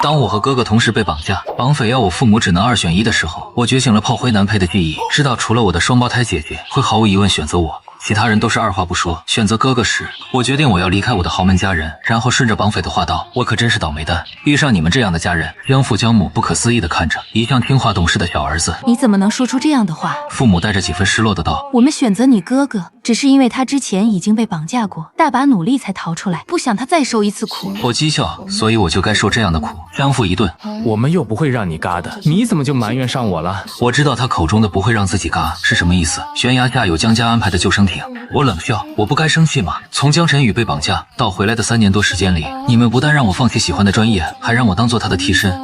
当我和哥哥同时被绑架，绑匪要我父母只能2选1的时候，我觉醒了炮灰男配的记忆，知道除了我的双胞胎姐姐会毫无疑问选择我，其他人都是二话不说选择哥哥时，我决定我要离开我的豪门家人，然后顺着绑匪的话道，我可真是倒霉蛋，遇上你们这样的家人。江父江母不可思议地看着一向听话懂事的小儿子，你怎么能说出这样的话？父母带着几分失落的道，我们选择你哥哥，只是因为他之前已经被绑架过，大把努力才逃出来，不想他再受一次苦。我讥笑，所以我就该受这样的苦。江父一顿，我们又不会让你嘎的，你怎么就埋怨上我了？我知道他口中的不会让自己嘎是什么意思。悬崖下有江家安排的救生艇，我冷笑，我不该生气吗？从江晨宇被绑架到回来的3年多时间里，你们不但让我放弃喜欢的专业，还让我当做他的替身。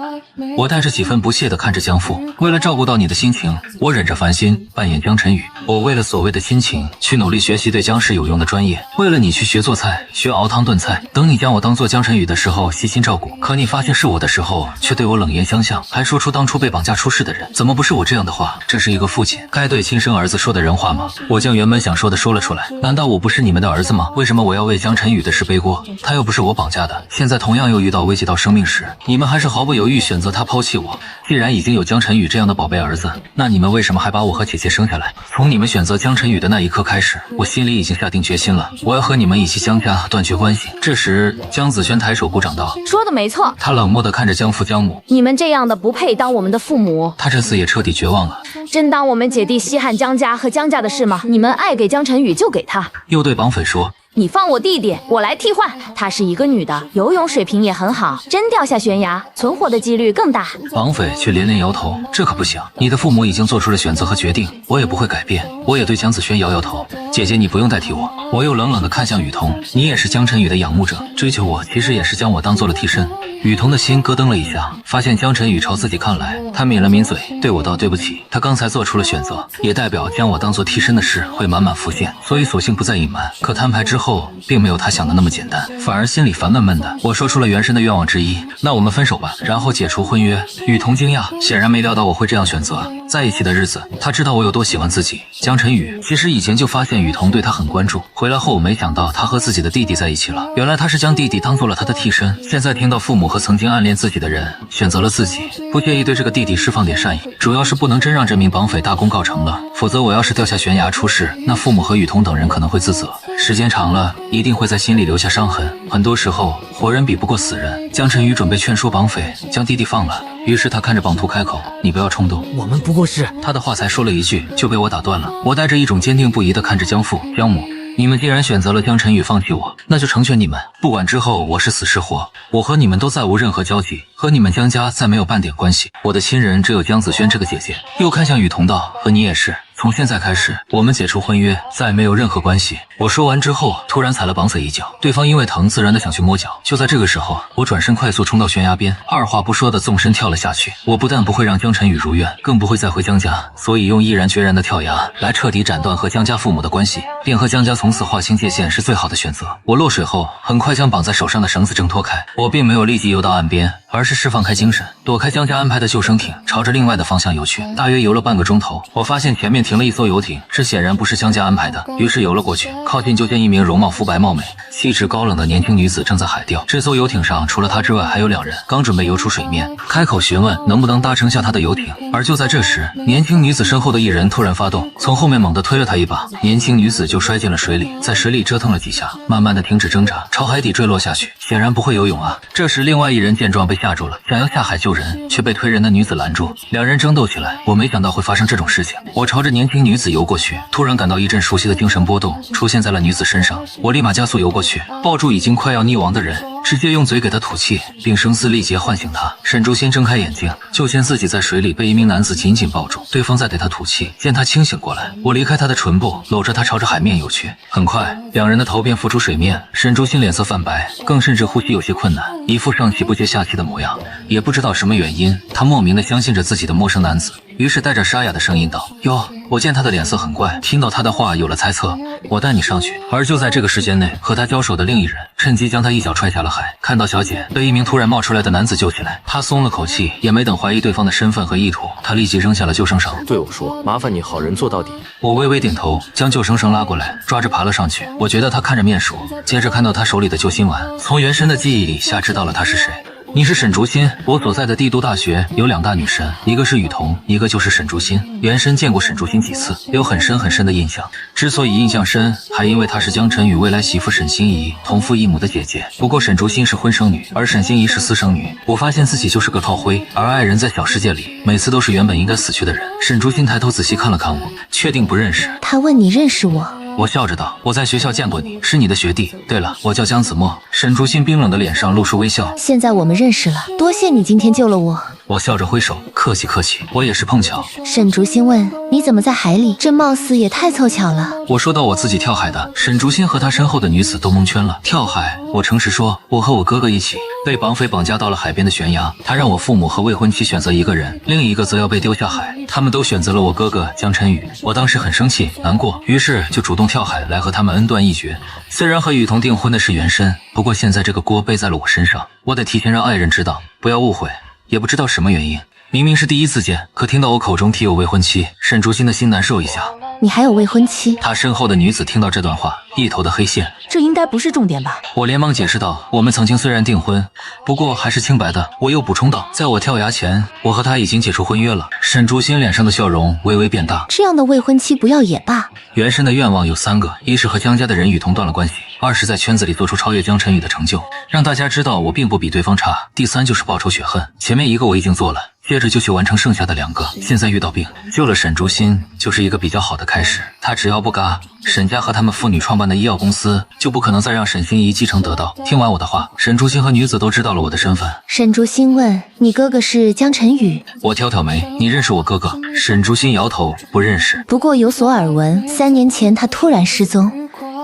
我带着几分不屑地看着江父，为了照顾到你的心情，我忍着烦心扮演江晨宇。我为了所谓的亲情去努力学习对僵尸有用的专业，为了你去学做菜，学熬汤炖菜。等你将我当做江晨宇的时候细心照顾，可你发现是我的时候，却对我冷言相向，还说出当初被绑架出事的人怎么不是我这样的话。这是一个父亲该对亲生儿子说的人话吗？我将原本想说的说了出来。难道我不是你们的儿子吗？为什么我要为江晨宇的事背锅？他又不是我绑架的，现在同样又遇到危及到生命时，你们还是毫不犹豫选择他抛弃我。既然已经有江晨宇这样的宝贝儿子，那你们为什么还把我和姐姐生下来？从你们选择江晨宇的那一刻开始，我心里已经下定决心了，我要和你们以及江家断绝关系。这时江子轩抬手鼓掌道，说的没错。他冷漠地看着江父江母，你们这样的不配当我们的父母。他这次也彻底绝望了。真当我们姐弟稀罕江家和江家的事吗？你们爱给江晨宇就给他。又对绑匪说，你放我弟弟，我来替换。她是一个女的，游泳水平也很好，真掉下悬崖，存活的几率更大。绑匪却连连摇头，这可不行，你的父母已经做出了选择和决定，我也不会改变。我也对江子轩摇摇头，姐姐你不用代替我。我又冷冷地看向雨桐，你也是江晨宇的仰慕者，追求我其实也是将我当做了替身。雨桐的心咯噔了一下，发现江晨宇朝自己看来，他抿了抿嘴，对我道对不起，他刚才做出了选择，也代表将我当做替身的事会满满浮现，所以索性不再隐瞒。可摊牌之后并没有他想的那么简单，反而心里烦闷闷的。我说出了原神的愿望之一，那我们分手吧，然后解除婚约。雨桐惊讶，显然没料到我会这样选择。在一起的日子，他知道我有多喜欢自己。江晨宇其实以前就发现雨桐对他很关注，回来后没想到他和自己的弟弟在一起了，原来他是将弟弟当做了他的替身。现在听到父母和曾经暗恋自己的人选择了自己，不介意对这个弟弟释放点善意，主要是不能真让这名绑匪大功告成了，否则我要是掉下悬崖出事，那父母和雨桐等人可能会自责，时间长了一定会在心里留下伤痕。很多时候活人比不过死人。江晨宇准备劝说绑匪将弟弟放了，于是他看着绑徒开口，你不要冲动，我们不过是……他的话才说了一句就被我打断了。我带着一种坚定不移地看着江父江母，你们既然选择了江晨宇放弃我，那就成全你们，不管之后我是死是活，我和你们都再无任何交集，和你们江家再没有半点关系。我的亲人只有江子轩这个姐姐。又看向雨桐道，和你也是，从现在开始我们解除婚约，再没有任何关系。我说完之后突然踩了绑匪一脚，对方因为疼自然的想去摸脚。就在这个时候，我转身快速冲到悬崖边，二话不说的纵身跳了下去。我不但不会让江晨宇如愿，更不会再回江家，所以用毅然决然的跳崖来彻底斩断和江家父母的关系，便和江家从此划清界限是最好的选择。我落水后很快将绑在手上的绳子挣脱开，我并没有立即游到岸边，而是释放开精神，躲开江家安排的救生艇，朝着另外的方向游去。大约游了半个钟头，我发现前面停了一艘游艇，这显然不是江家安排的，于是游了过去，靠近就见一名容貌肤白貌美、气质高冷的年轻女子正在海钓。这艘游艇上除了她之外还有2人，刚准备游出水面，开口询问能不能搭乘下她的游艇。而就在这时，年轻女子身后的一人突然发动，从后面猛地推了她一把，年轻女子就摔进了水里，在水里折腾了几下，慢慢的停止挣扎，朝海底坠落下去，显然不会游泳啊。这时另外一人见状被吓住了，想要下海救人，却被推人的女子拦住，2人争斗起来。我没想到会发生这种事情，我朝着年轻女子游过去，突然感到一阵熟悉的精神波动出现在了女子身上，我立马加速游过去，抱住已经快要溺亡的人，直接用嘴给他吐气，并声嘶力竭唤醒他。沈竹先睁开眼睛，就见自己在水里被一名男子紧紧抱住，对方在给他吐气。见他清醒过来，我离开他的唇部，搂着他朝着海面游去。很快2人的头便浮出水面，沈竹心脸色泛白，更甚至呼吸有些困难，一副上气不接下气的模样。也不知道什么原因，他莫名的相信着自己的陌生男子，于是带着沙哑的声音道，哟。我见他的脸色很怪，听到他的话有了猜测，我带你上去。而就在这个时间内，和他交手的另一人趁机将他一脚踹下了海。看到小姐被一名突然冒出来的男子救起来，他松了口气，也没等怀疑对方的身份和意图，他立即扔下了救生绳，对我说，麻烦你好人做到底。我微微点头，将救生绳拉过来，抓着爬了上去。我觉得他看着面熟，接着看到他手里的救心丸，从原神的记忆里下知道了他是谁。你是沈竹心，我所在的帝都大学有2大女神，一个是雨桐，一个就是沈竹心。原身见过沈竹心几次，有很深很深的印象。之所以印象深，还因为她是江晨宇未来媳妇沈心怡同父异母的姐姐。不过沈竹心是婚生女，而沈心怡是私生女。我发现自己就是个炮灰，而爱人在小世界里，每次都是原本应该死去的人。沈竹心抬头仔细看了看我，确定不认识。他问你认识我？我笑着道：“我在学校见过你，是你的学弟。对了，我叫江子墨。”沈竹心冰冷的脸上露出微笑。现在我们认识了，多谢你今天救了我。我笑着挥手，客气客气，我也是碰巧。沈竹心问：“你怎么在海里？这貌似也太凑巧了。”我说到我自己跳海的，沈竹心和他身后的女子都蒙圈了。跳海，我诚实说，我和我哥哥一起被绑匪绑架到了海边的悬崖，他让我父母和未婚妻选择一个人，另一个则要被丢下海。他们都选择了我哥哥江晨宇。我当时很生气难过，于是就主动跳海来和他们恩断义绝。虽然和雨桐订婚的是原身，不过现在这个锅背在了我身上，我得提前让爱人知道，不要误会。也不知道什么原因，明明是第一次见，可听到我口中提有未婚妻，沈竹心的心难受一下。你还有未婚妻？他身后的女子听到这段话，一头的黑线。这应该不是重点吧？我连忙解释道：“我们曾经虽然订婚，不过还是清白的。”我又补充道：“在我跳崖前，我和他已经解除婚约了。”沈竹心脸上的笑容微微变大。这样的未婚妻不要也罢。原身的愿望有3个：一是和江家的人雨桐断了关系；2是在圈子里做出超越江晨宇的成就，让大家知道我并不比对方差；第3就是报仇雪恨。前面1个我已经做了，接着就去完成剩下的2个。现在遇到病，救了沈竹心，就是一个比较好的开始。他只要不嘎，沈家和他们父女创办的医药公司就不可能再让沈心怡继承得到。听完我的话，沈竹心和女子都知道了我的身份。沈竹心问：“你哥哥是江晨宇？”我挑挑眉：“你认识我哥哥？”沈竹心摇头：“不认识。”不过有所耳闻，3年前他突然失踪，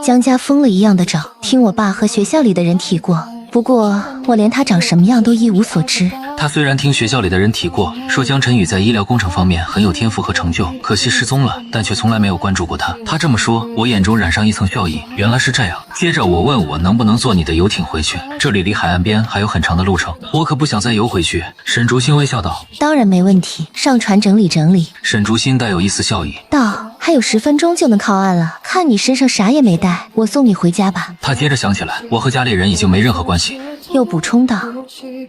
江家疯了一样的找，听我爸和学校里的人提过。不过我连他长什么样都一无所知。他虽然听学校里的人提过，说江晨宇在医疗工程方面很有天赋和成就，可惜失踪了，但却从来没有关注过他。他这么说，我眼中染上一层笑意，原来是这样。接着我问我能不能坐你的游艇回去，这里离海岸边还有很长的路程，我可不想再游回去。沈竹心微笑道：“当然没问题，上船整理整理。”沈竹心带有一丝笑意道：“还有10分钟就能靠岸了，看你身上啥也没带，我送你回家吧。”他接着想起来，我和家里人已经没任何关系，又补充道：“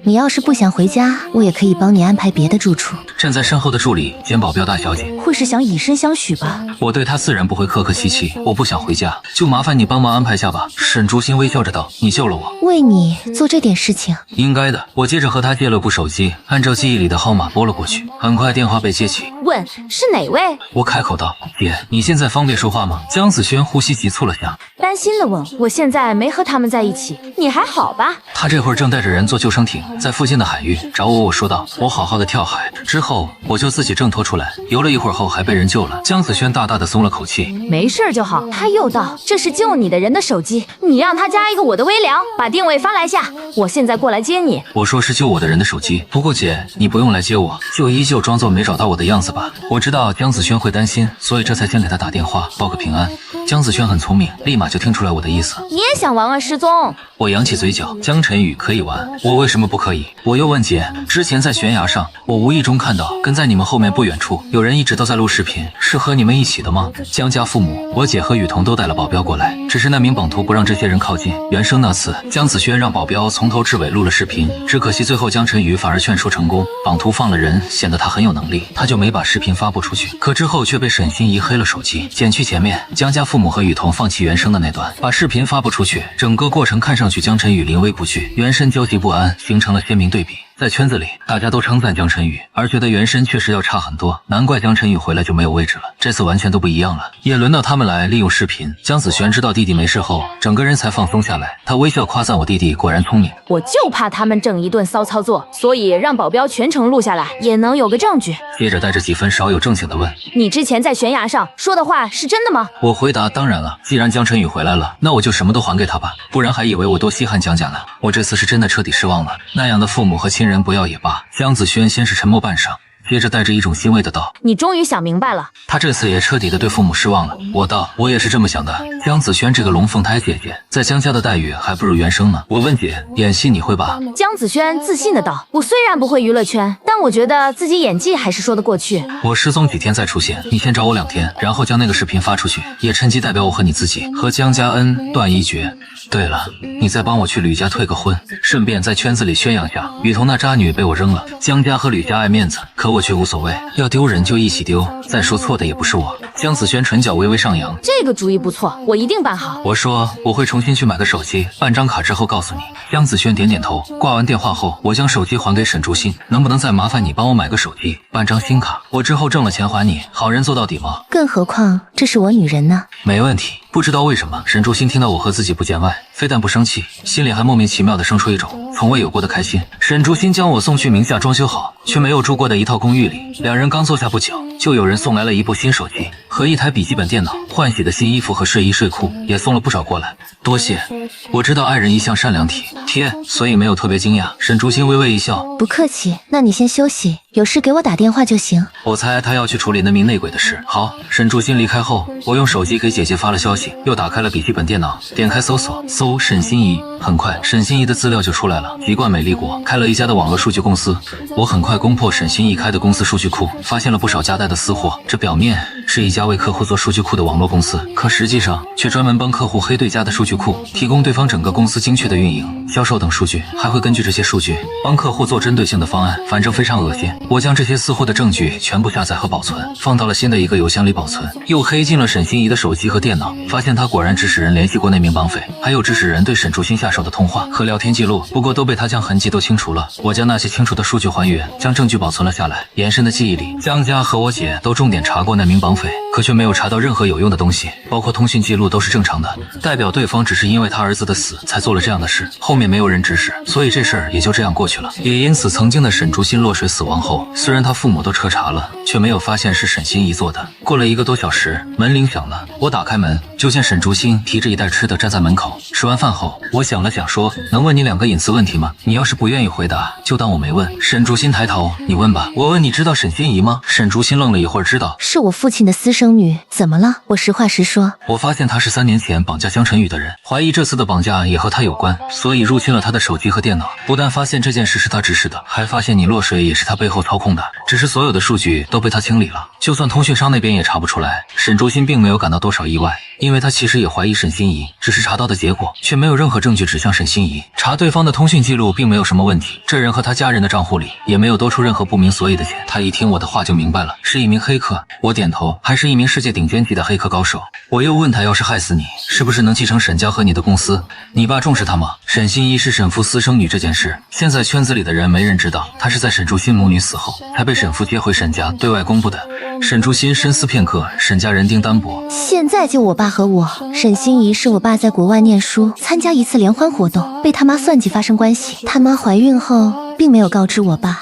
你要是不想回家，我也可以帮你安排别的住处。”站在身后的助理兼保镖大小姐会是想以身相许吧？我对她自然不会客客气气，我不想回家，就麻烦你帮忙安排下吧。沈竹心微笑着道：“你救了我，为你做这点事情，应该的。”我接着和她借了部手机，按照记忆里的号码拨了过去。很快电话被接起，问是哪位？我开口道：“姐，你现在方便说话吗？”江子轩呼吸急促了下，担心的问：“我现在没和他们在一起，你还好吧？”他这会儿正带着人坐救生艇在附近的海域找我。我说道：“我好好的跳海。”之后我就自己挣脱出来，游了一会儿后还被人救了。江子轩大大的松了口气，没事就好。他又道：“这是救你的人的手机，你让他加一个我的微聊，把定位发来下，我现在过来接你。”我说是救我的人的手机，不过姐你不用来接我，就依旧装作没找到我的样子吧。我知道江子轩会担心，所以这才先给他打电话报个平安。江子轩很聪明，立马就听出来我的意思。你也想玩玩失踪？我扬起嘴角，江晨宇可以玩，我为什么不可以？我又问姐，之前在悬崖上，我无意中看到跟在你们后面不远处有人一直都在录视频，是和你们一起的吗？江家父母，我姐和雨桐都带了保镖过来，只是那名绑徒不让这些人靠近。原生那次，江子轩让保镖从头至尾录了视频，只可惜最后江晨宇反而劝说成功，绑徒放了人，显得他很有能力，他就没把视频发布出去。可之后却被沈心怡黑了手机，剪去前面江家父母和雨桐放弃原生的那段，把视频发布出去，整个过程看上去江晨宇临危不惧，原身焦急不安，形成了鲜明对比。在圈子里，大家都称赞江晨宇，而觉得原身确实要差很多，难怪江晨宇回来就没有位置了。这次完全都不一样了，也轮到他们来利用视频。江子璇知道弟弟没事后，整个人才放松下来，他微笑夸赞我弟弟果然聪明。我就怕他们整一顿骚操作，所以让保镖全程录下来，也能有个证据。接着带着几分少有正经的问：“你之前在悬崖上说的话是真的吗？”我回答：“当然了，既然江晨宇回来了，那我就什么都还给他吧，不然还以为我多稀罕江家呢。我这次是真的彻底失望了，那样的父母和亲人不要也罢。”江子轩先是沉默半晌，接着带着一种欣慰的道：“你终于想明白了。”他这次也彻底的对父母失望了。我道：“我也是这么想的。江子轩这个龙凤胎姐姐，在江家的待遇还不如原生呢。我问姐，演戏你会吧？”江子轩自信的道：“我虽然不会娱乐圈，但我觉得自己演技还是说得过去。”我失踪几天再出现，你先找我2天，然后将那个视频发出去，也趁机代表我和你自己和江家恩断一绝。对了，你再帮我去吕家退个婚，顺便在圈子里宣扬下雨桐那渣女被我扔了。江家和吕家爱面子，可我却无所谓，要丢人就一起丢。再说错的也不是我。江子轩唇角微微上扬，这个主意不错，我一定办好。我说我会重新去买个手机，办张卡之后告诉你。江子轩点点头。挂完电话后，我将手机还给沈竹心，能不能再麻烦你帮我买个手机，办张新卡，我之后挣了钱还你。好人做到底吗？更何况这是我女人呢。没问题。不知道为什么，沈竹心听到我和自己不见外，非但不生气，心里还莫名其妙地生出一种从未有过的开心。沈竹心将我送去名下装修好却没有住过的一套公寓里，两人刚坐下不久，就有人送来了一部新手机和一台笔记本电脑，换洗的新衣服和睡衣睡裤也送了不少过来。多谢，我知道爱人一向善良体贴，所以没有特别惊讶。沈竹心微微一笑，不客气，那你先休息，有事给我打电话就行。我猜他要去处理那名内鬼的事。好，沈竹心离开后，我用手机给姐姐发了消息，又打开了笔记本电脑，点开搜索，搜沈心怡。很快沈心怡的资料就出来了，籍贯美丽国，开了一家的网络数据公司。我很快攻破沈心怡开的公司数据库，发现了不少夹带的私货。这表面是一家为客户做数据库的网络公司，可实际上却专门帮客户黑对家的数据库，提供对方整个公司精确的运营、销售等数据，还会根据这些数据帮客户做针对性的方案，反正非常恶心。我将这些私货的证据全部下载和保存，放到了新的一个邮箱里保存，又黑进了沈心怡的手机和电脑，发现他果然指使人联系过那名绑匪，还有指使人对沈竹心下手的通话和聊天记录，不过都被他将痕迹都清除了。我将那些清除的数据还原，将证据保存了下来。延伸的记忆里，江家和我姐都重点查过那名绑匪，可却没有查到任何有用的东西，包括通讯记录都是正常的，代表对方只是因为他儿子的死才做了这样的事，后面没有人指使，所以这事儿也就这样过去了。也因此，曾经的沈竹心落水死亡后，虽然他父母都彻查了，却没有发现是沈心怡做的。过了1个多小时，门铃响了，我打开门，就见沈竹心提着一袋吃的站在门口。吃完饭后，我想了想说，能问你2个隐私问题吗？你要是不愿意回答，就当我没问。沈竹心抬头，你问吧。我问你知道沈心怡吗？沈竹心愣了一会儿，知道，是我父亲的私生女，怎么了？我实话实说。我发现他是3年前绑架江晨宇的人，怀疑这次的绑架也和他有关，所以入侵了他的手机和电脑。不但发现这件事是他指使的，还发现你落水也是他背后操控的，只是所有的数据都被他清理了，就算通讯商那边也查不出来。沈竹心并没有感到多少意外，因为他其实也怀疑沈心怡，只是查到的结果却没有任何证据指向沈心怡。查对方的通讯记录并没有什么问题，这人和他家人的账户里也没有多出任何不明所以的钱。他一听我的话就明白了，是一名黑客。我点头，还是一名世界顶尖级的黑客高手。我又问他，要是害死你，是不是能继承沈家和你的公司？你爸重视他吗？沈心怡是沈父私生女这件事，现在圈子里的人没人知道，她是在沈竹心母女死后才被沈父接回沈家对外公布的。沈竹心深思片刻，沈家人丁单薄，现在就我爸和我。沈心怡是我爸在国外念书，参加一次联欢活动，被他妈算计发生关系。他妈怀孕后并没有告知我爸，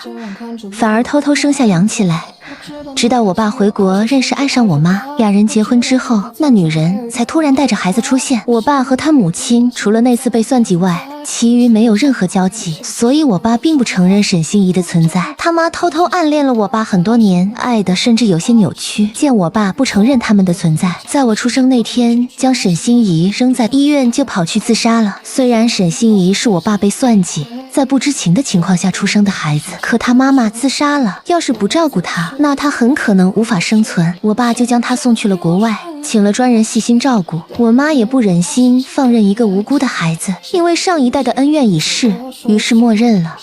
反而偷偷生下养起来。直到我爸回国认识爱上我妈，俩人结婚之后，那女人才突然带着孩子出现。我爸和他母亲除了那次被算计外，其余没有任何交集，所以我爸并不承认沈心怡的存在。他妈偷偷暗恋了我爸很多年，爱的甚至有些扭曲。见我爸不承认他们的存在，在我出生那天将沈心怡扔在医院就跑去自杀了。虽然沈心怡是我爸被算计，在不知情的情况下出生的孩子，可他妈妈自杀了，要是不照顾他，那他很可能无法生存。我爸就将他送去了国外，请了专人细心照顾。我妈也不忍心放任一个无辜的孩子，因为上一代的恩怨已逝，于是默认了。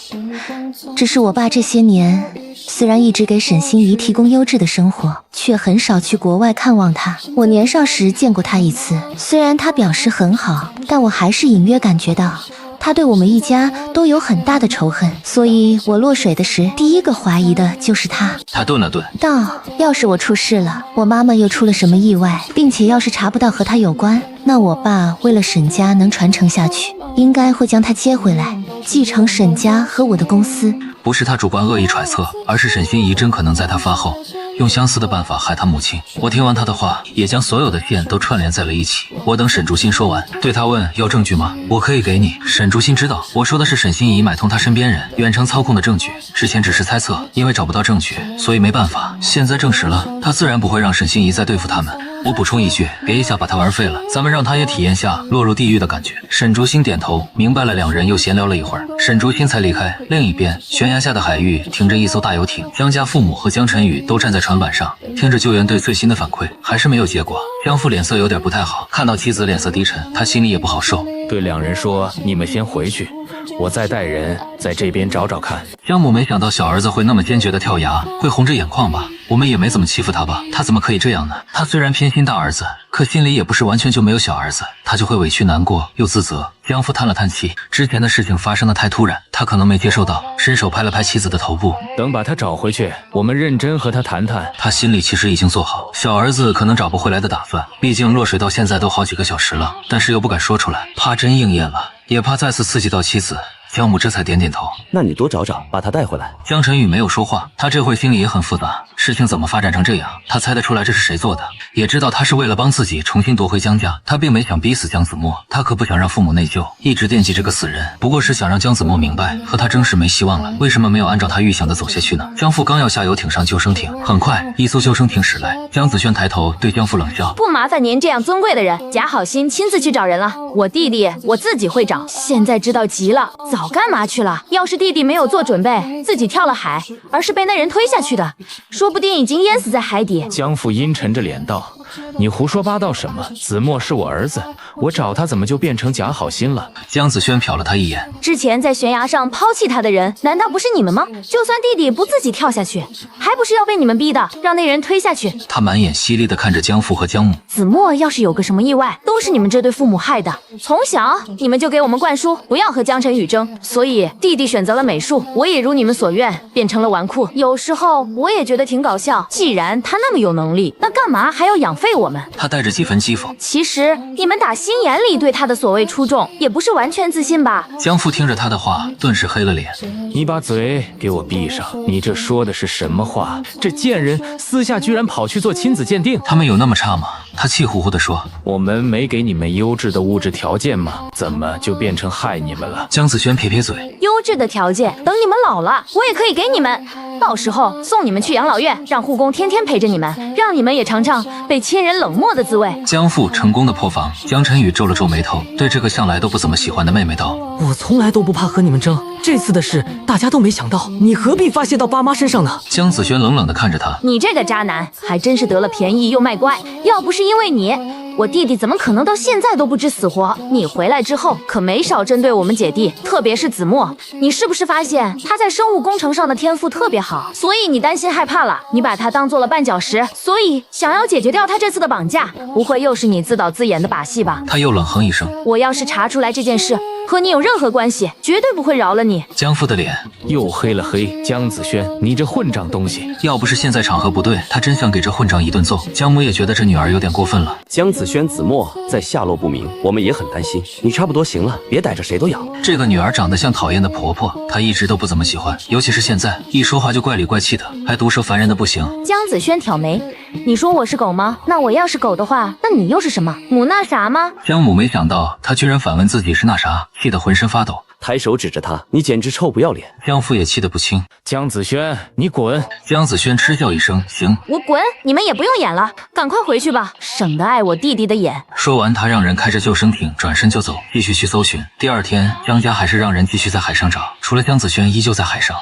只是我爸这些年虽然一直给沈心怡提供优质的生活，却很少去国外看望她。我年少时见过她一次，虽然她表示很好，但我还是隐约感觉到他对我们一家都有很大的仇恨，所以我落水的时，第一个怀疑的就是他。他顿了顿，道：要是我出事了，我妈妈又出了什么意外，并且要是查不到和他有关，那我爸为了沈家能传承下去，应该会将他接回来。继承沈家和我的公司。不是他主观恶意揣测，而是沈心怡真可能在他发后，用相似的办法害他母亲。我听完他的话，也将所有的线都串联在了一起。我等沈竹心说完，对他问要证据吗？我可以给你。沈竹心知道我说的是沈心怡买通他身边人远程操控的证据，之前只是猜测，因为找不到证据，所以没办法。现在证实了，他自然不会让沈心怡再对付他们。我补充一句，别一下把他玩废了，咱们让他也体验下落入地狱的感觉。沈竹心点头，明白了。两人又闲聊了一会儿，沈竹心才离开。另一边，悬崖下的海域停着一艘大游艇，江家父母和江晨宇都站在船板上，听着救援队最新的反馈，还是没有结果。江父脸色有点不太好，看到妻子脸色低沉，他心里也不好受。对两人说，你们先回去，我再带人在这边找找看。江母没想到小儿子会那么坚决的跳崖，会红着眼眶吧？我们也没怎么欺负他吧？他怎么可以这样呢？他虽然偏心大儿子，可心里也不是完全就没有小儿子，他就会委屈难过又自责。江父叹了叹气，之前的事情发生的太突然，他可能没接受到，伸手拍了拍妻子的头部。等把他找回去，我们认真和他谈谈。他心里其实已经做好小儿子可能找不回来的打算，毕竟落水到现在都好几个小时了，但是又不敢说出来，怕真应验了，也怕再次刺激到妻子。江母这才点点头，那你多找找，把他带回来。江晨宇没有说话，他这会心里也很复杂，事情怎么发展成这样？他猜得出来这是谁做的，也知道他是为了帮自己重新夺回江家，他并没想逼死江子墨，他可不想让父母内疚，一直惦记这个死人，不过是想让江子墨明白和他争是没希望了。为什么没有按照他预想的走下去呢？江父刚要下游艇上救生艇，很快一艘救生艇驶来，江子轩抬头对江父冷笑，不麻烦您这样尊贵的人，贾好心亲自去找人了。我弟弟我自己会找，现在知道急了，早干嘛去了？要是弟弟没有做准备，自己跳了海，而是被那人推下去的，说不定已经淹死在海底。江父阴沉着脸道，你胡说八道什么？子墨是我儿子，我找他怎么就变成假好心了？江子轩瞟了他一眼，之前在悬崖上抛弃他的人，难道不是你们吗？就算弟弟不自己跳下去，还不是要被你们逼的，让那人推下去？他满眼犀利地看着江父和江母。子墨要是有个什么意外，都是你们这对父母害的。从小你们就给我们灌输不要和江晨宇争，所以弟弟选择了美术，我也如你们所愿变成了纨绔。有时候我也觉得挺搞笑，既然他那么有能力，那干嘛还要养废我们？他带着几分讥讽。其实你们打心眼里对他的所谓出众，也不是完全自信吧？江父听着他的话，顿时黑了脸。你把嘴给我闭上！你这说的是什么话？这贱人私下居然跑去做亲子鉴定，他们有那么差吗？他气呼呼地说，我们没给你们优质的物质条件吗？怎么就变成害你们了？江子轩撇撇嘴，优质的条件，等你们老了，我也可以给你们。到时候送你们去养老院，让护工天天陪着你们，让你们也尝尝被亲人冷漠的滋味。江父成功的破防。江晨宇皱了皱眉头，对这个向来都不怎么喜欢的妹妹道，我从来都不怕和你们争，这次的事大家都没想到，你何必发泄到爸妈身上呢？江子轩冷冷地看着他，你这个渣男还真是得了便宜又卖乖，要不是因为你，我弟弟怎么可能到现在都不知死活？你回来之后可没少针对我们姐弟，特别是子墨。你是不是发现他在生物工程上的天赋特别好，所以你担心害怕了？你把他当做了绊脚石，所以想要解决掉他这次的绑架，不会又是你自导自演的把戏吧？他又冷哼一声，我要是查出来这件事和你有任何关系，绝对不会饶了你。江父的脸又黑了黑。江子轩，你这混账东西！要不是现在场合不对，他真想给这混账一顿揍。江母也觉得这女儿有点过分了。江子轩、子墨在下落不明，我们也很担心。你差不多行了，别逮着谁都咬。这个女儿长得像讨厌的婆婆，她一直都不怎么喜欢，尤其是现在，一说话就怪里怪气的，还毒舌烦人的不行。江子轩挑眉，你说我是狗吗？那我要是狗的话，那你又是什么？母那啥吗？江母没想到他居然反问自己是那啥，气得浑身发抖，抬手指着他，你简直臭不要脸。江父也气得不轻。江子轩，你滚！江子轩嗤笑一声，行，我滚！你们也不用演了，赶快回去吧，省得碍我弟弟的眼。说完，他让人开着救生艇转身就走，继续去搜寻。第二天，江家还是让人继续在海上找，除了江子轩依旧在海上。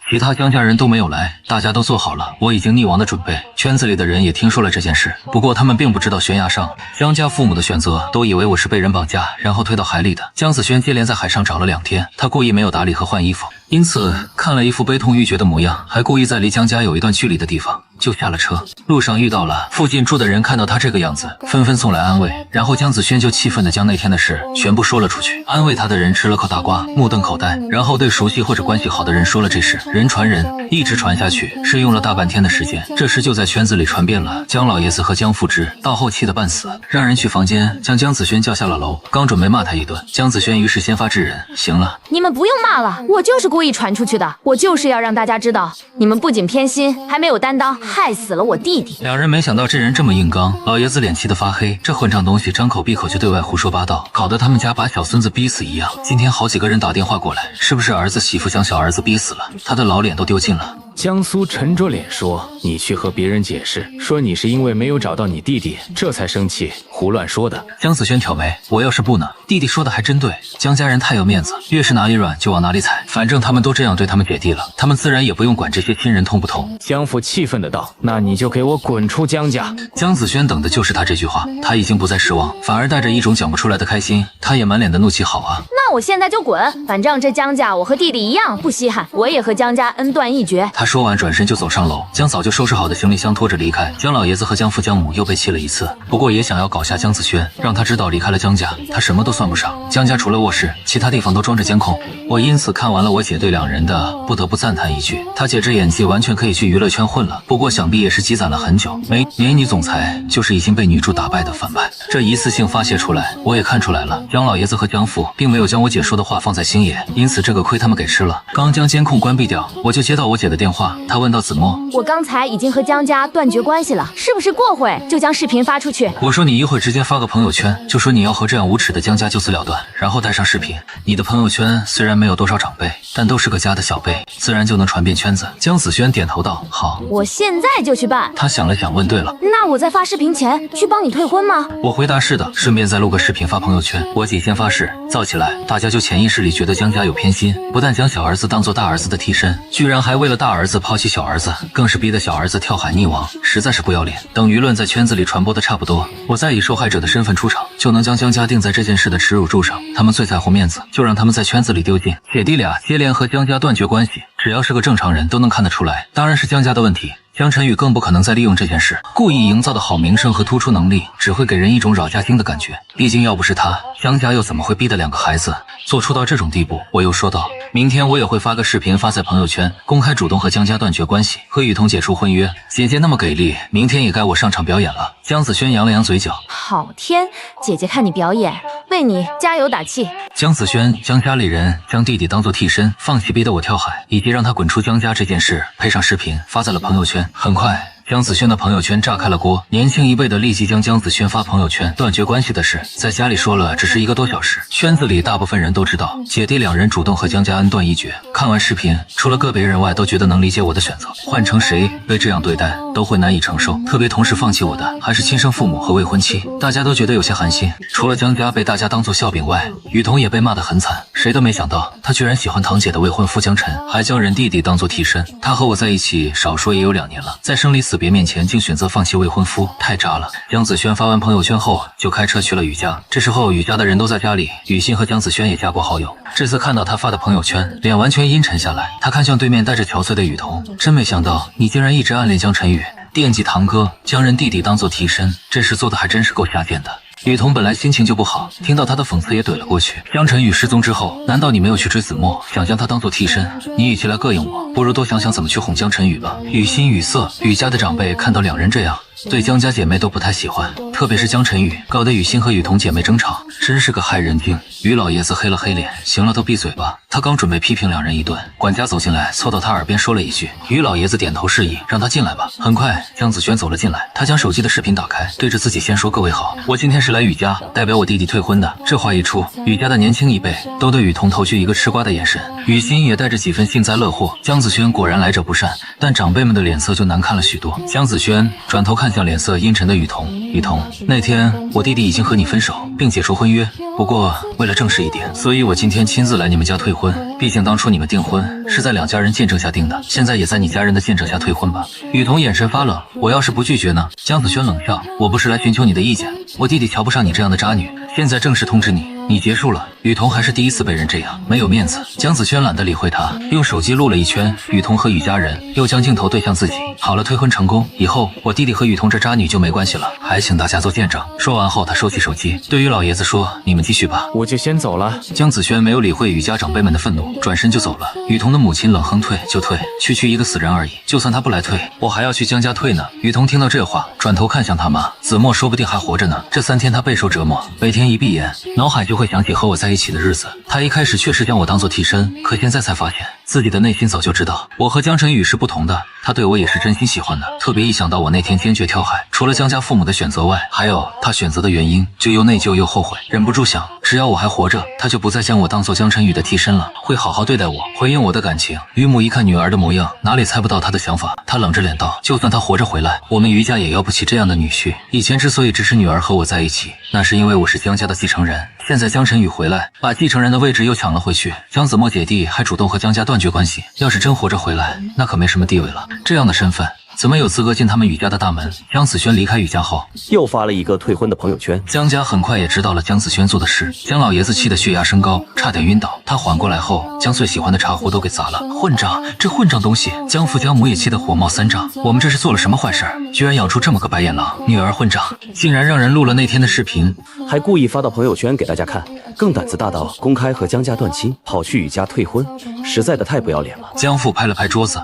其他江家人都没有来，大家都做好了我已经溺亡的准备。圈子里的人也听说了这件事，不过他们并不知道悬崖上江家父母的选择，都以为我是被人绑架然后推到海里的。江子轩接连在海上找了2天，他故意没有打理和换衣服，因此看了一副悲痛欲绝的模样，还故意在离江家有一段距离的地方就下了车。路上遇到了附近住的人，看到他这个样子，纷纷送来安慰。然后江子轩就气愤地将那天的事全部说了出去。安慰他的人吃了口大瓜，目瞪口呆，然后对熟悉或者关系好的人说了这事。人传人，一直传下去，是用了大半天的时间。这事就在圈子里传遍了江老爷子和江富之，到后气得半死，让人去房间将江子轩叫下了楼。刚准备骂他一顿，江子轩于是先发制人，行了，你们不用骂了，我就是故意传出去的，我就是要让大家知道，你们不仅偏心，还没有担当，害死了我弟弟。两人没想到这人这么硬刚，老爷子脸气得发黑，这混账东西张口闭口就对外胡说八道，搞得他们家把小孙子逼死一样。今天好几个人打电话过来，是不是儿子媳妇将小儿子逼死了？他的老脸都丢尽了。江苏沉着脸说：“你去和别人解释，说你是因为没有找到你弟弟，这才生气，胡乱说的。”江子轩挑眉：“我要是不呢？弟弟说的还真对，江家人太有面子，越是哪里软就往哪里踩，反正他们都这样对他们姐弟了，他们自然也不用管这些亲人痛不痛。”江父气愤的道：“那你就给我滚出江家！”江子轩等的就是他这句话，他已经不再失望，反而带着一种讲不出来的开心。他也满脸的怒气：“好啊，那我现在就滚，反正这江家我和弟弟一样不稀罕，我也和江家恩断义绝。”他说完转身就走上楼，将早就收拾好的行李箱拖着离开。江老爷子和江父江母又被气了一次，不过也想要搞下江子轩，让他知道离开了江家，他什么都算不上。江家除了卧室，其他地方都装着监控。我因此看完了我姐对两人的，不得不赞叹一句，他姐这演技完全可以去娱乐圈混了。不过想必也是积攒了很久。美女总裁就是已经被女主打败的反派，这一次性发泄出来，我也看出来了，江老爷子和江父并没有将我姐说的话放在心眼，因此这个亏他们给吃了。刚将监控关闭掉，我就接到我姐的电话，她问到子墨：“我刚才已经和江家断绝关系了，是不是过会就将视频发出去？”我说：“你一会儿直接发个朋友圈，就说你要和这样无耻的江家就此了断，然后带上视频。你的朋友圈虽然没有多少长辈，但都是个家的小辈，自然就能传遍圈子。”江子轩点头道：“好。”我现在就去办。他想了想问：“对了，那我在发视频前去帮你退婚吗？”我回答：“是的，顺便再录个视频发朋友圈。”我姐先发誓，造起来，大家就潜意识里觉得江家有偏心，不但将小儿子当做大儿子的替身，居然还为了大儿子抛弃小儿子，更是逼得小儿子跳海溺亡，实在是不要脸。等舆论在圈子里传播的差不多，我再以受害者的身份出场，就能将江家定在这件事的耻辱柱上。他们最在乎面子，就让他们在圈子里丢尽。姐弟俩接连和江家断绝关系，只要是个正常人都能看得出来，当然是江家的问题。江晨宇更不可能再利用这件事，故意营造的好名声和突出能力，只会给人一种扰家精的感觉。毕竟要不是他，江家又怎么会逼得两个孩子做出到这种地步？我又说道，明天我也会发个视频发在朋友圈，公开主动和江家断绝关系，和雨桐解除婚约。姐姐那么给力，明天也该我上场表演了。江子轩扬了扬嘴角，好天，姐姐看你表演，为你加油打气。江子轩将家里人将弟弟当作替身，放弃逼得我跳海，以及让他滚出江家这件事，配上视频发在了朋友圈。很快江子轩的朋友圈炸开了锅，年轻一辈的立即将江子轩发朋友圈断绝关系的事在家里说了，只是1个多小时，圈子里大部分人都知道姐弟两人主动和江家恩断义绝。看完视频，除了个别人外，都觉得能理解我的选择，换成谁被这样对待都会难以承受，特别同时放弃我的还是亲生父母和未婚妻，大家都觉得有些寒心。除了江家被大家当作笑柄外，雨桐也被骂得很惨，谁都没想到他居然喜欢堂姐的未婚夫江晨，还将人弟弟当作替身。他和我在一起少说也有2年了，在生离死别面前竟选择放弃未婚夫，太渣了。江子轩发完朋友圈后就开车去了雨家，这时候雨家的人都在家里，雨欣和江子轩也加过好友。这次看到他发的朋友圈，脸完全阴沉下来，他看向对面带着憔悴的雨桐，真没想到你竟然一直暗恋江晨宇，惦记堂哥，将人弟弟当作替身，这事做的还真是够下贱的。雨桐本来心情就不好，听到他的讽刺也怼了过去。江晨宇失踪之后，难道你没有去追子墨，想将他当做替身？你与其来膈应我，不如多想想怎么去哄江晨宇吧。雨欣语塞，雨家的长辈看到两人这样，对江家姐妹都不太喜欢，特别是江晨宇，搞得雨欣和雨桐姐妹争吵，真是个害人精。于老爷子黑了黑脸，行了，都闭嘴吧。他刚准备批评两人一顿，管家走进来，凑到他耳边说了一句，于老爷子点头示意，让他进来吧。很快，江子轩走了进来，他将手机的视频打开，对着自己先说：“各位好，我今天是来雨家代表我弟弟退婚的。”这话一出，雨家的年轻一辈都对雨桐投去一个吃瓜的眼神，雨欣也带着几分幸灾乐祸。江子轩果然来者不善，但长辈们的脸色就难看了许多。江子轩转头看向脸色阴沉的雨桐，雨桐，那天我弟弟已经和你分手，并解除婚约，不过为了正式一点，所以我今天亲自来你们家退婚。毕竟当初你们订婚是在两家人见证下定的，现在也在你家人的见证下退婚吧。雨桐眼神发冷，我要是不拒绝呢？江子轩冷笑，我不是来寻求你的意见，我弟弟瞧不上你这样的渣女，现在正式通知你，你结束了。雨桐还是第一次被人这样，没有面子。江子轩懒得理会他，用手机录了一圈雨桐和雨家人，又将镜头对向自己，好了，退婚成功以后，我弟弟和雨桐这渣女就没关系了，还请大家做见证。说完后，他收起手机，对于老爷子说：“你们继续吧，我就先走了。”江子轩没有理会雨家长辈们的愤怒，转身就走了。雨桐的母亲冷哼：“退就退，区一个死人而已，就算他不来退，我还要去江家退呢。”雨桐听到这话，转头看向他妈，子墨说不定还活着呢。这3天他备受折磨，每天一闭眼，脑海就会想起和我在一起的日子。他一开始确实将我当做替身，可现在才发现，自己的内心早就知道，我和江晨宇是不同的。他对我也是真心喜欢的，特别一想到我那天坚决跳海，除了江家父母的选择外，还有他选择的原因，就又内疚又后悔，忍不住想，只要我还活着，他就不再将我当做江晨宇的替身了，会好好对待我，回应我的感情。于母一看女儿的模样，哪里猜不到他的想法，他冷着脸道：“就算他活着回来，我们于家也要不起这样的女婿。以前之所以支持女儿和我在一起，那是因为我是江家的继承人。现在江晨宇回来，把继承人的位置又抢了回去，江子墨姐弟还主动和江家断绝关系。要是真活着回来，那可没什么地位了。这样的身份，怎么有资格进他们雨家的大门？”江子轩离开雨家后，又发了一个退婚的朋友圈。江家很快也知道了江子轩做的事，江老爷子气得血压升高，差点晕倒。他缓过来后，将最喜欢的茶壶都给砸了。混账，这混账东西！江父江母也气得火冒三丈。我们这是做了什么坏事？居然养出这么个白眼狼！女儿混账，竟然让人录了那天的视频，还故意发到朋友圈给大家看，更胆子大到公开和江家断亲，跑去雨家退婚，实在的太不要脸了。江父拍了拍桌子，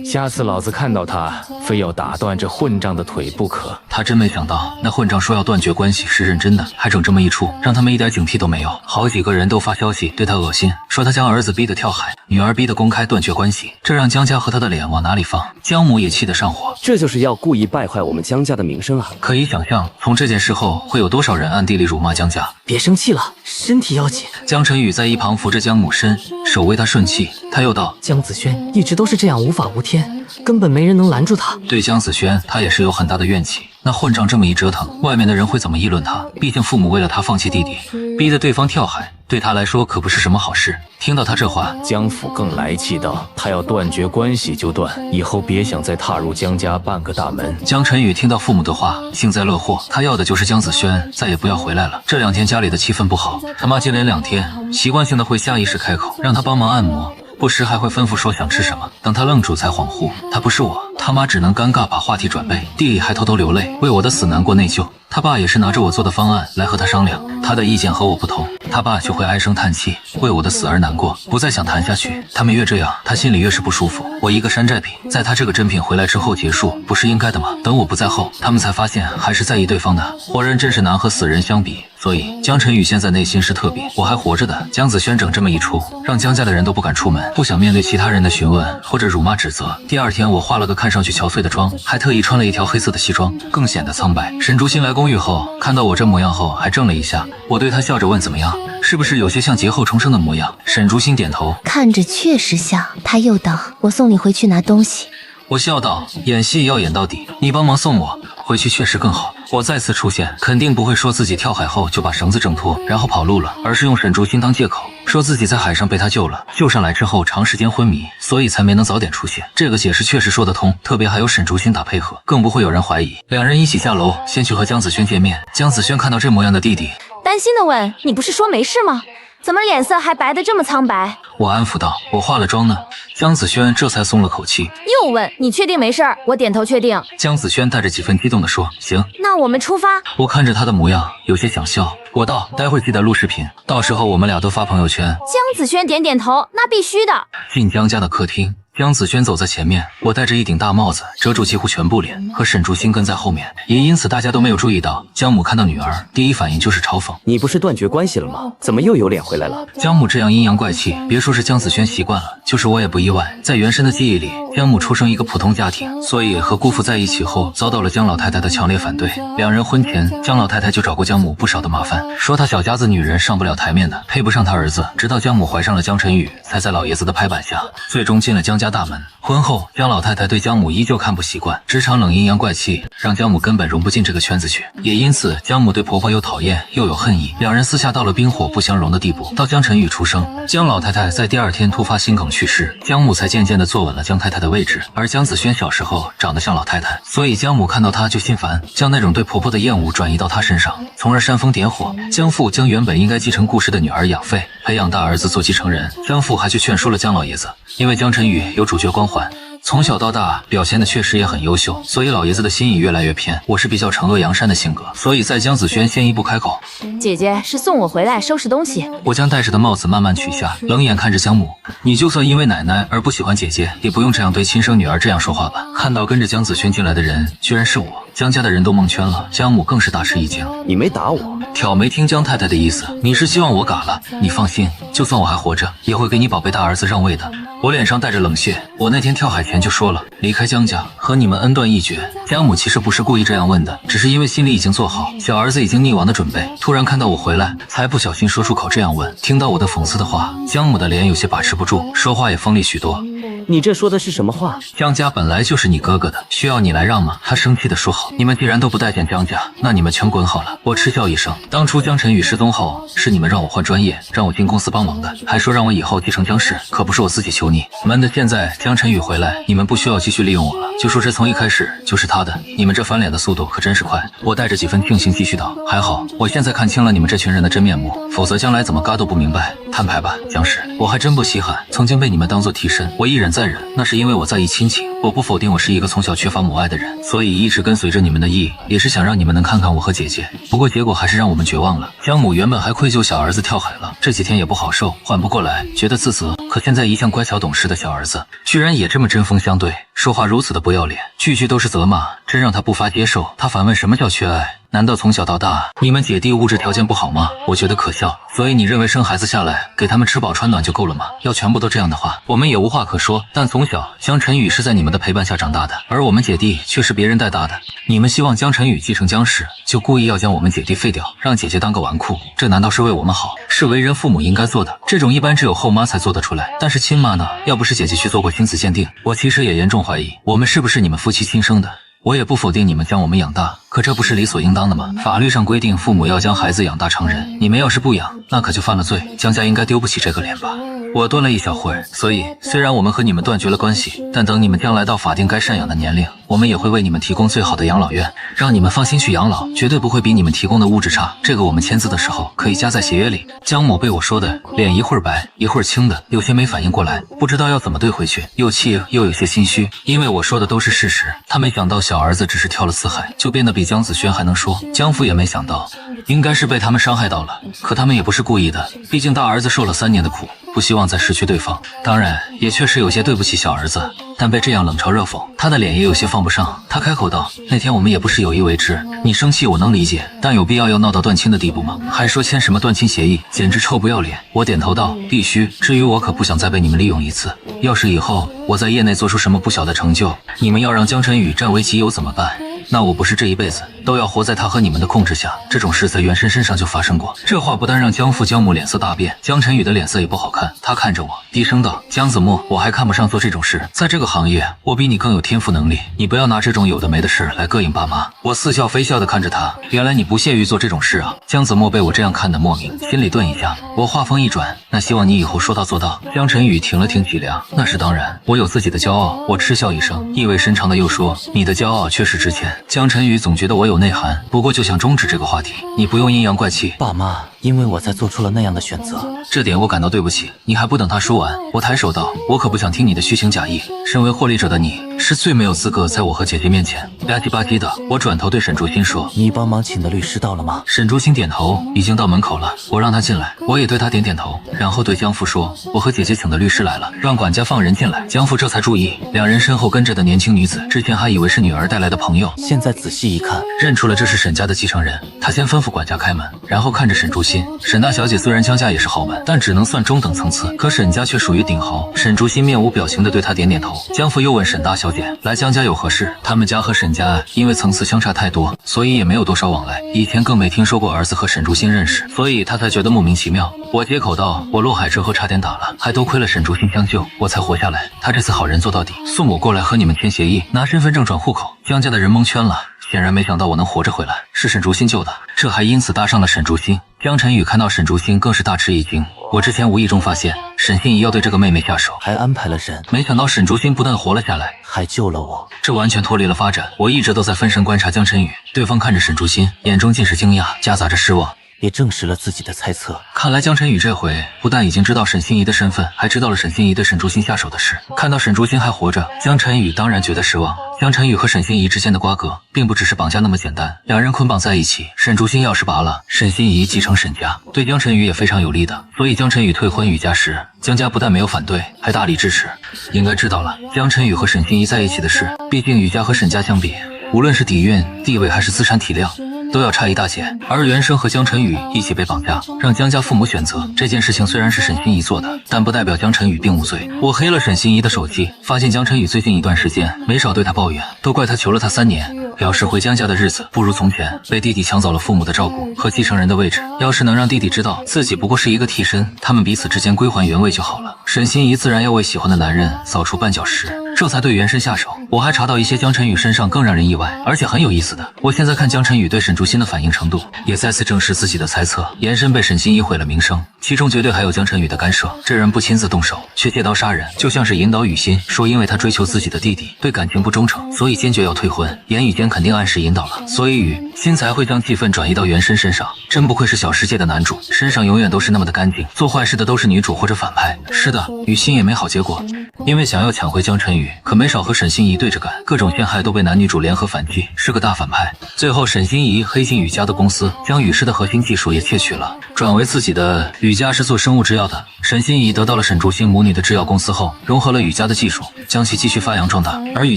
下次老子看到他，非要打断这混账的腿不可。他真没想到，那混账说要断绝关系是认真的，还整这么一出，让他们一点警惕都没有。好几个人都发消息对他恶心，说他将儿子逼得跳海，女儿逼得公开断绝关系，这让江家和他的脸往哪里放？江母也气得上火，这就是要故意败坏我们江家的名声啊！可以想象，从这件事后会有多少人暗地里辱骂江家。别生气了，身体要紧。江晨宇在一旁扶着江母身，手为他顺气。他又道：“江子轩一直都是这样无法无天，根本没人能拦住他。”对江子轩，他也是有很大的怨气。那混账这么一折腾，外面的人会怎么议论他？毕竟父母为了他放弃弟弟，逼得对方跳海，对他来说可不是什么好事。听到他这话，江父更来气道：“他要断绝关系就断，以后别想再踏入江家半个大门。”江晨宇听到父母的话，幸灾乐祸，他要的就是江子轩再也不要回来了。这2天家里的气氛不好，他妈接连2天习惯性的会下意识开口，让他帮忙按摩。不时还会吩咐说想吃什么，等他愣住才恍惚，他不是我。他妈只能尴尬把话题转背，弟弟还偷偷流泪，为我的死难过内疚。他爸也是拿着我做的方案来和他商量，他的意见和我不同，他爸就会唉声叹气，为我的死而难过，不再想谈下去。他们越这样，他心里越是不舒服。我一个山寨品，在他这个真品回来之后结束，不是应该的吗？等我不在后，他们才发现还是在意对方的，活人真是难和死人相比。所以江晨宇现在内心是特别，我还活着的。江子轩整这么一出，让江家的人都不敢出门，不想面对其他人的询问或者辱骂指责。第2天我化了个看上去憔悴的妆，还特意穿了一条黑色的西装，更显得苍白。沈竹心来公寓后，看到我这模样后还怔了一下，我对他笑着问怎么样，是不是有些像劫后重生的模样？沈竹心点头，看着确实像。他又道：“我送你回去拿东西。”我笑道：“演戏要演到底，你帮忙送我回去确实更好。”我再次出现，肯定不会说自己跳海后就把绳子挣脱，然后跑路了，而是用沈竹心当借口，说自己在海上被他救了，救上来之后长时间昏迷，所以才没能早点出现。这个解释确实说得通，特别还有沈竹心打配合，更不会有人怀疑。2人一起下楼，先去和江子轩见面。江子轩看到这模样的弟弟，担心的问：“你不是说没事吗？怎么脸色还白得这么苍白？”我安抚道：“我化了妆呢。”江子轩这才松了口气，又问：“你确定没事？”我点头确定。江子轩带着几分激动地说：“行，那我们出发。”我看着他的模样，有些想笑。我道：“待会记得录视频，到时候我们俩都发朋友圈。”江子轩点点头：“那必须的。”进江家的客厅，江子轩走在前面，我戴着一顶大帽子，遮住几乎全部脸，和沈竹心跟在后面，也因此大家都没有注意到。江母看到女儿，第一反应就是嘲讽：“你不是断绝关系了吗？怎么又有脸回来了？”江母这样阴阳怪气，别说是江子轩习惯了，就是我也不意外。在原生的记忆里，江母出生一个普通家庭，所以和姑父在一起后，遭到了江老太太的强烈反对。2人婚前，江老太太就找过江母不少的麻烦，说她小家子女人上不了台面的，配不上她儿子。直到江母怀上了江晨宇，才在老爷子的拍板下，最终进了江家大门。婚后，江老太太对江母依旧看不习惯，职场冷阴阳怪气，让江母根本融不进这个圈子去。也因此，江母对婆婆又讨厌又有恨意，2人私下到了冰火不相容的地步。到江晨宇出生，江老太太在第2天突发心梗去世，江母才渐渐地坐稳了江太太的位置。而江子轩小时候长得像老太太，所以江母看到她就心烦，将那种对婆婆的厌恶转移到她身上，从而煽风点火。江父将原本应该继承顾氏的女儿养废，培养大儿子做继承人。江父还去劝说了江老爷子，因为江晨宇有主角光环，从小到大表现的确实也很优秀，所以老爷子的心意越来越偏。我是比较惩恶扬善的性格，所以在江子轩先一步开口。姐姐是送我回来收拾东西。我将戴着的帽子慢慢取下，冷眼看着江母。你就算因为奶奶而不喜欢姐姐，也不用这样对亲生女儿这样说话吧。看到跟着江子轩进来的人居然是我，江家的人都蒙圈了，江母更是大吃一惊。你没打我？挑没听江太太的意思，你是希望我嘎了？你放心，就算我还活着，也会给你宝贝大儿子让位的。我脸上带着冷血，我那天跳海前就说了，离开江家和你们恩断义绝。江母其实不是故意这样问的，只是因为心里已经做好小儿子已经溺亡的准备，突然看到我回来，才不小心说出口这样问。听到我的讽刺的话，江母的脸有些把持不住，说话也锋利许多。你这说的是什么话？江家本来就是你哥哥的，需要你来让吗？他生气地说好，你们既然都不待见江家，那你们全滚好了。我嗤笑一声，当初江晨宇失踪后，是你们让我换专业，让我进公司帮忙的，还说让我以后继承江氏，可不是我自己求你们的。现在江晨宇回来，你们不需要继续利用我了，就说这从一开始就是他的。你们这翻脸的速度可真是快。我带着几分庆幸继续道，还好我现在看清了你们这群人的真面目，否则将来怎么嘎都不明白。摊牌吧，江氏，我还真不稀罕曾经被你们当做替身，我一忍再忍，那是因为我在意亲情。我不否定我是一个从小缺乏母爱的人，所以一直跟随着你们的意，也是想让你们能看看我和姐姐。不过结果还是让我们绝望了。江母原本还愧疚小儿子跳海了，这几天也不好受，缓不过来，觉得自责。可现在一向乖巧懂事的小儿子，居然也这么针锋相对，说话如此的不要脸，句句都是责骂，真让他不发接受。他反问什么叫缺爱？难道从小到大你们姐弟物质条件不好吗？我觉得可笑。所以你认为生孩子下来给他们吃饱穿暖就够了吗？要全部都这样的话，我们也无话可说。但从小江晨宇是在你们的陪伴下长大的，而我们姐弟却是别人带大的。你们希望江晨宇继承江氏，就故意要将我们姐弟废掉，让姐姐当个纨绔，这难道是为我们好？是为人父母应该做的。这种一般只有后妈才做得出来，但是亲妈呢？要不是姐姐去做过亲子鉴定，我其实也严重怀疑我们是不是你们夫妻亲生的。我也不否定你们将我们养大，可这不是理所应当的吗？法律上规定父母要将孩子养大成人，你们要是不养，那可就犯了罪。江家应该丢不起这个脸吧？我顿了一小会儿，所以虽然我们和你们断绝了关系，但等你们将来到法定该赡养的年龄，我们也会为你们提供最好的养老院，让你们放心去养老，绝对不会比你们提供的物质差。这个我们签字的时候可以加在协约里。江母被我说的脸一会儿白一会儿青的，有些没反应过来，不知道要怎么对回去，又气又有些心虚，因为我说的都是事实。他没想到小儿子只是跳了4海，就变得比江子轩还能说。江父也没想到，应该是被他们伤害到了，可他们也不是故意的，毕竟大儿子受了3年的苦，不希望再失去对方。当然也确实有些对不起小儿子，但被这样冷嘲热讽，他的脸也有些放不上。他开口道，那天我们也不是有意为之，你生气我能理解，但有必要闹到断亲的地步吗？还说签什么断亲协议，简直臭不要脸。我点头道，必须，至于我可不想再被你们利用一次。要是以后我在业内做出什么不小的成就，你们要让江晨宇占为己有怎么办？那我不是这一辈子都要活在他和你们的控制下。这种事在原身身上就发生过。这话不但让江父江母脸色大变，江晨宇的脸色也不好看。他看着我低声道，江子墨，我还看不上做这种事，在这个行业我比你更有天赋能力，你不要拿这种有的没的事来膈应爸妈。我似笑非笑地看着他，原来你不屑于做这种事啊。江子墨被我这样看得莫名，心里顿一下。我话锋一转，那希望你以后说到做到。江晨宇停了停脊梁，那是当然，我有自己的骄傲。我嗤笑一声，意味深长的又说，你的骄傲确实值钱。江晨宇总觉得我有内涵，不过就想终止这个话题，你不用阴阳怪气。爸妈，因为我才做出了那样的选择，这点我感到对不起。你还不等他说完，我抬手道，我可不想听你的虚情假意。身为获利者的你，是最没有资格在我和姐姐面前吧唧吧唧的。我转头对沈竹心说，你帮忙请的律师到了吗？沈竹心点头，已经到门口了。我让他进来，我也对他点点头，然后对江父说，我和姐姐请的律师来了，让管家放人进来。江父这才注意，两人身后跟着的年轻女子，之前还以为是女儿带来的朋友，现在仔细一看，认出了这是沈家的继承人。他先吩咐管家开门，然后看着沈竹心。沈大小姐虽然江家也是豪门，但只能算中等层次，可沈家却属于顶豪。沈竹心面无表情地对他点点头。江父又问沈大小姐，来江家有何事？他们家和沈家因为层次相差太多，所以也没有多少往来，以前更没听说过儿子和沈竹心认识，所以他才觉得莫名其妙。我接口道，我落海之后差点打了，还多亏了沈竹心相救，我才活下来。他这次好人做到底，送我过来和你们签协议，拿身份证转户口。江家的人蒙圈了，显然没想到我能活着回来，是沈竹心救的，这还因此搭上了沈竹心。江晨宇看到沈竹心更是大吃一惊，我之前无意中发现沈心怡要对这个妹妹下手，还安排了人，没想到沈竹心不但活了下来，还救了我，这完全脱离了发展。我一直都在分神观察江晨宇，对方看着沈竹心，眼中尽是惊讶，夹杂着失望。也证实了自己的猜测。看来江晨宇这回不但已经知道沈心怡的身份，还知道了沈心怡对沈竹心下手的事。看到沈竹心还活着，江晨宇当然觉得失望。江晨宇和沈心怡之间的瓜葛，并不只是绑架那么简单，两人捆绑在一起，沈竹心钥匙拔了，沈心怡继承沈家，对江晨宇也非常有利的。所以江晨宇退婚雨家时，江家不但没有反对，还大力支持。应该知道了，江晨宇和沈心怡在一起的事，毕竟雨家和沈家相比，无论是底蕴、地位还是资产体量，都要差一大截。而袁生和江晨宇一起被绑架，让江家父母选择这件事情，虽然是沈心怡做的，但不代表江晨宇并无罪。我黑了沈心怡的手机，发现江晨宇最近一段时间没少对他抱怨，都怪他求了他3年，表示回江家的日子不如从前，被弟弟抢走了父母的照顾和继承人的位置。要是能让弟弟知道自己不过是一个替身，他们彼此之间归还原位就好了。沈心怡自然要为喜欢的男人扫除绊脚石，这才对袁生下手。我还查到一些江晨宇身上更让人意外，而且很有意思的。我现在看江晨宇对沈竹心的反应程度，也再次证实自己的猜测。延伸被沈心怡毁了名声，其中绝对还有江晨宇的干涉。这人不亲自动手，却借刀杀人，就像是引导雨欣说，因为他追求自己的弟弟，对感情不忠诚，所以坚决要退婚。言语间肯定暗示引导了，所以雨欣才会将气氛转移到袁生身上。真不愧是小世界的男主，身上永远都是那么的干净。做坏事的都是女主或者反派。是的，雨欣也没好结果，因为想要抢回江晨宇，可没少和沈心怡对着干，各种陷害都被男女主联合反击，是个大反派。最后沈心怡黑进雨家的公司，将雨师的核心技术也窃取了，转为自己的。雨家是做生物制药的，沈心怡得到了沈竹心母女的制药公司后，融合了雨家的技术，将其继续发扬壮大。而雨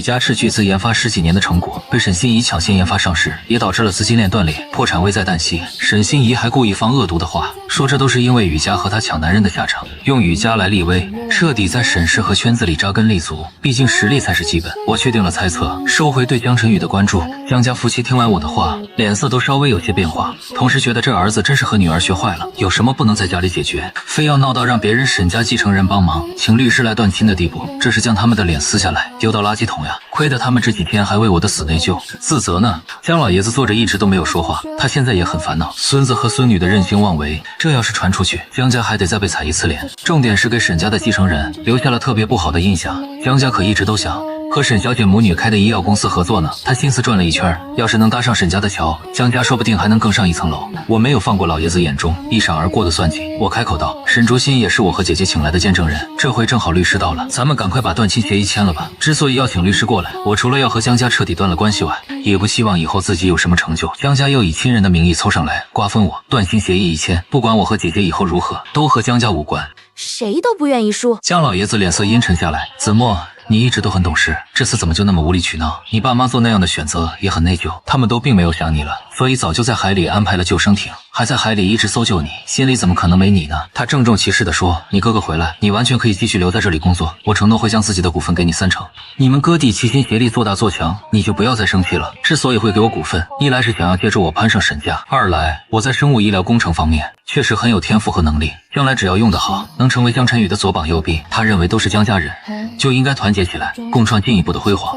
家斥巨资研发10几年的成果，被沈心怡抢先研发上市，也导致了资金链断裂，破产危在旦夕。沈心怡还故意放恶毒的话，说这都是因为雨家和他抢男人的下场，用雨家来立威，彻底在沈氏和圈子里扎根立足，毕竟实力才是基本。我确定了猜测，收回对江晨宇的关注。江家夫妻听完我的话，脸色都稍微有些变化，同时觉得这儿子真是和女儿学坏了，有什么不能在家里解决，非要闹到让别人沈家继承人帮忙，请律师来断亲的地步，这是将他们的脸撕下来丢到垃圾桶呀！亏得他们这几天还为我的死内疚，自责呢。江老爷子坐着一直都没有说话，他现在也很烦恼，孙子和孙女的任性妄为，这要是传出去，江家还得再被踩一次脸。重点是给沈家的继承人留下了特别不好的印象，江家可一直都想和沈小姐母女开的医药公司合作呢。他心思转了一圈，要是能搭上沈家的桥，江家说不定还能更上一层楼。我没有放过老爷子眼中一闪而过的算计，我开口道：沈竹心也是我和姐姐请来的见证人，这回正好律师到了，咱们赶快把断亲协议签了吧。之所以要请律师过来，我除了要和江家彻底断了关系外，也不希望以后自己有什么成就，江家又以亲人的名义凑上来瓜分我。断亲协议一签，不管我和姐姐以后如何，都和江家无关。谁都不愿意输。江老爷子脸色阴沉下来，子墨，你一直都很懂事，这次怎么就那么无理取闹？你爸妈做那样的选择也很内疚，他们都并没有想你了，所以早就在海里安排了救生艇，还在海里一直搜救你，心里怎么可能没你呢？他郑重其事地说，你哥哥回来，你完全可以继续留在这里工作，我承诺会将自己的股份给你3成。你们哥弟齐心协力做大做强，你就不要再生气了。之所以会给我股份，一来是想要借助我攀上沈家，二来我在生物医疗工程方面确实很有天赋和能力，将来只要用得好，能成为江晨宇的左膀右臂。他认为都是江家人，就应该团结起来，共创进一步的辉煌。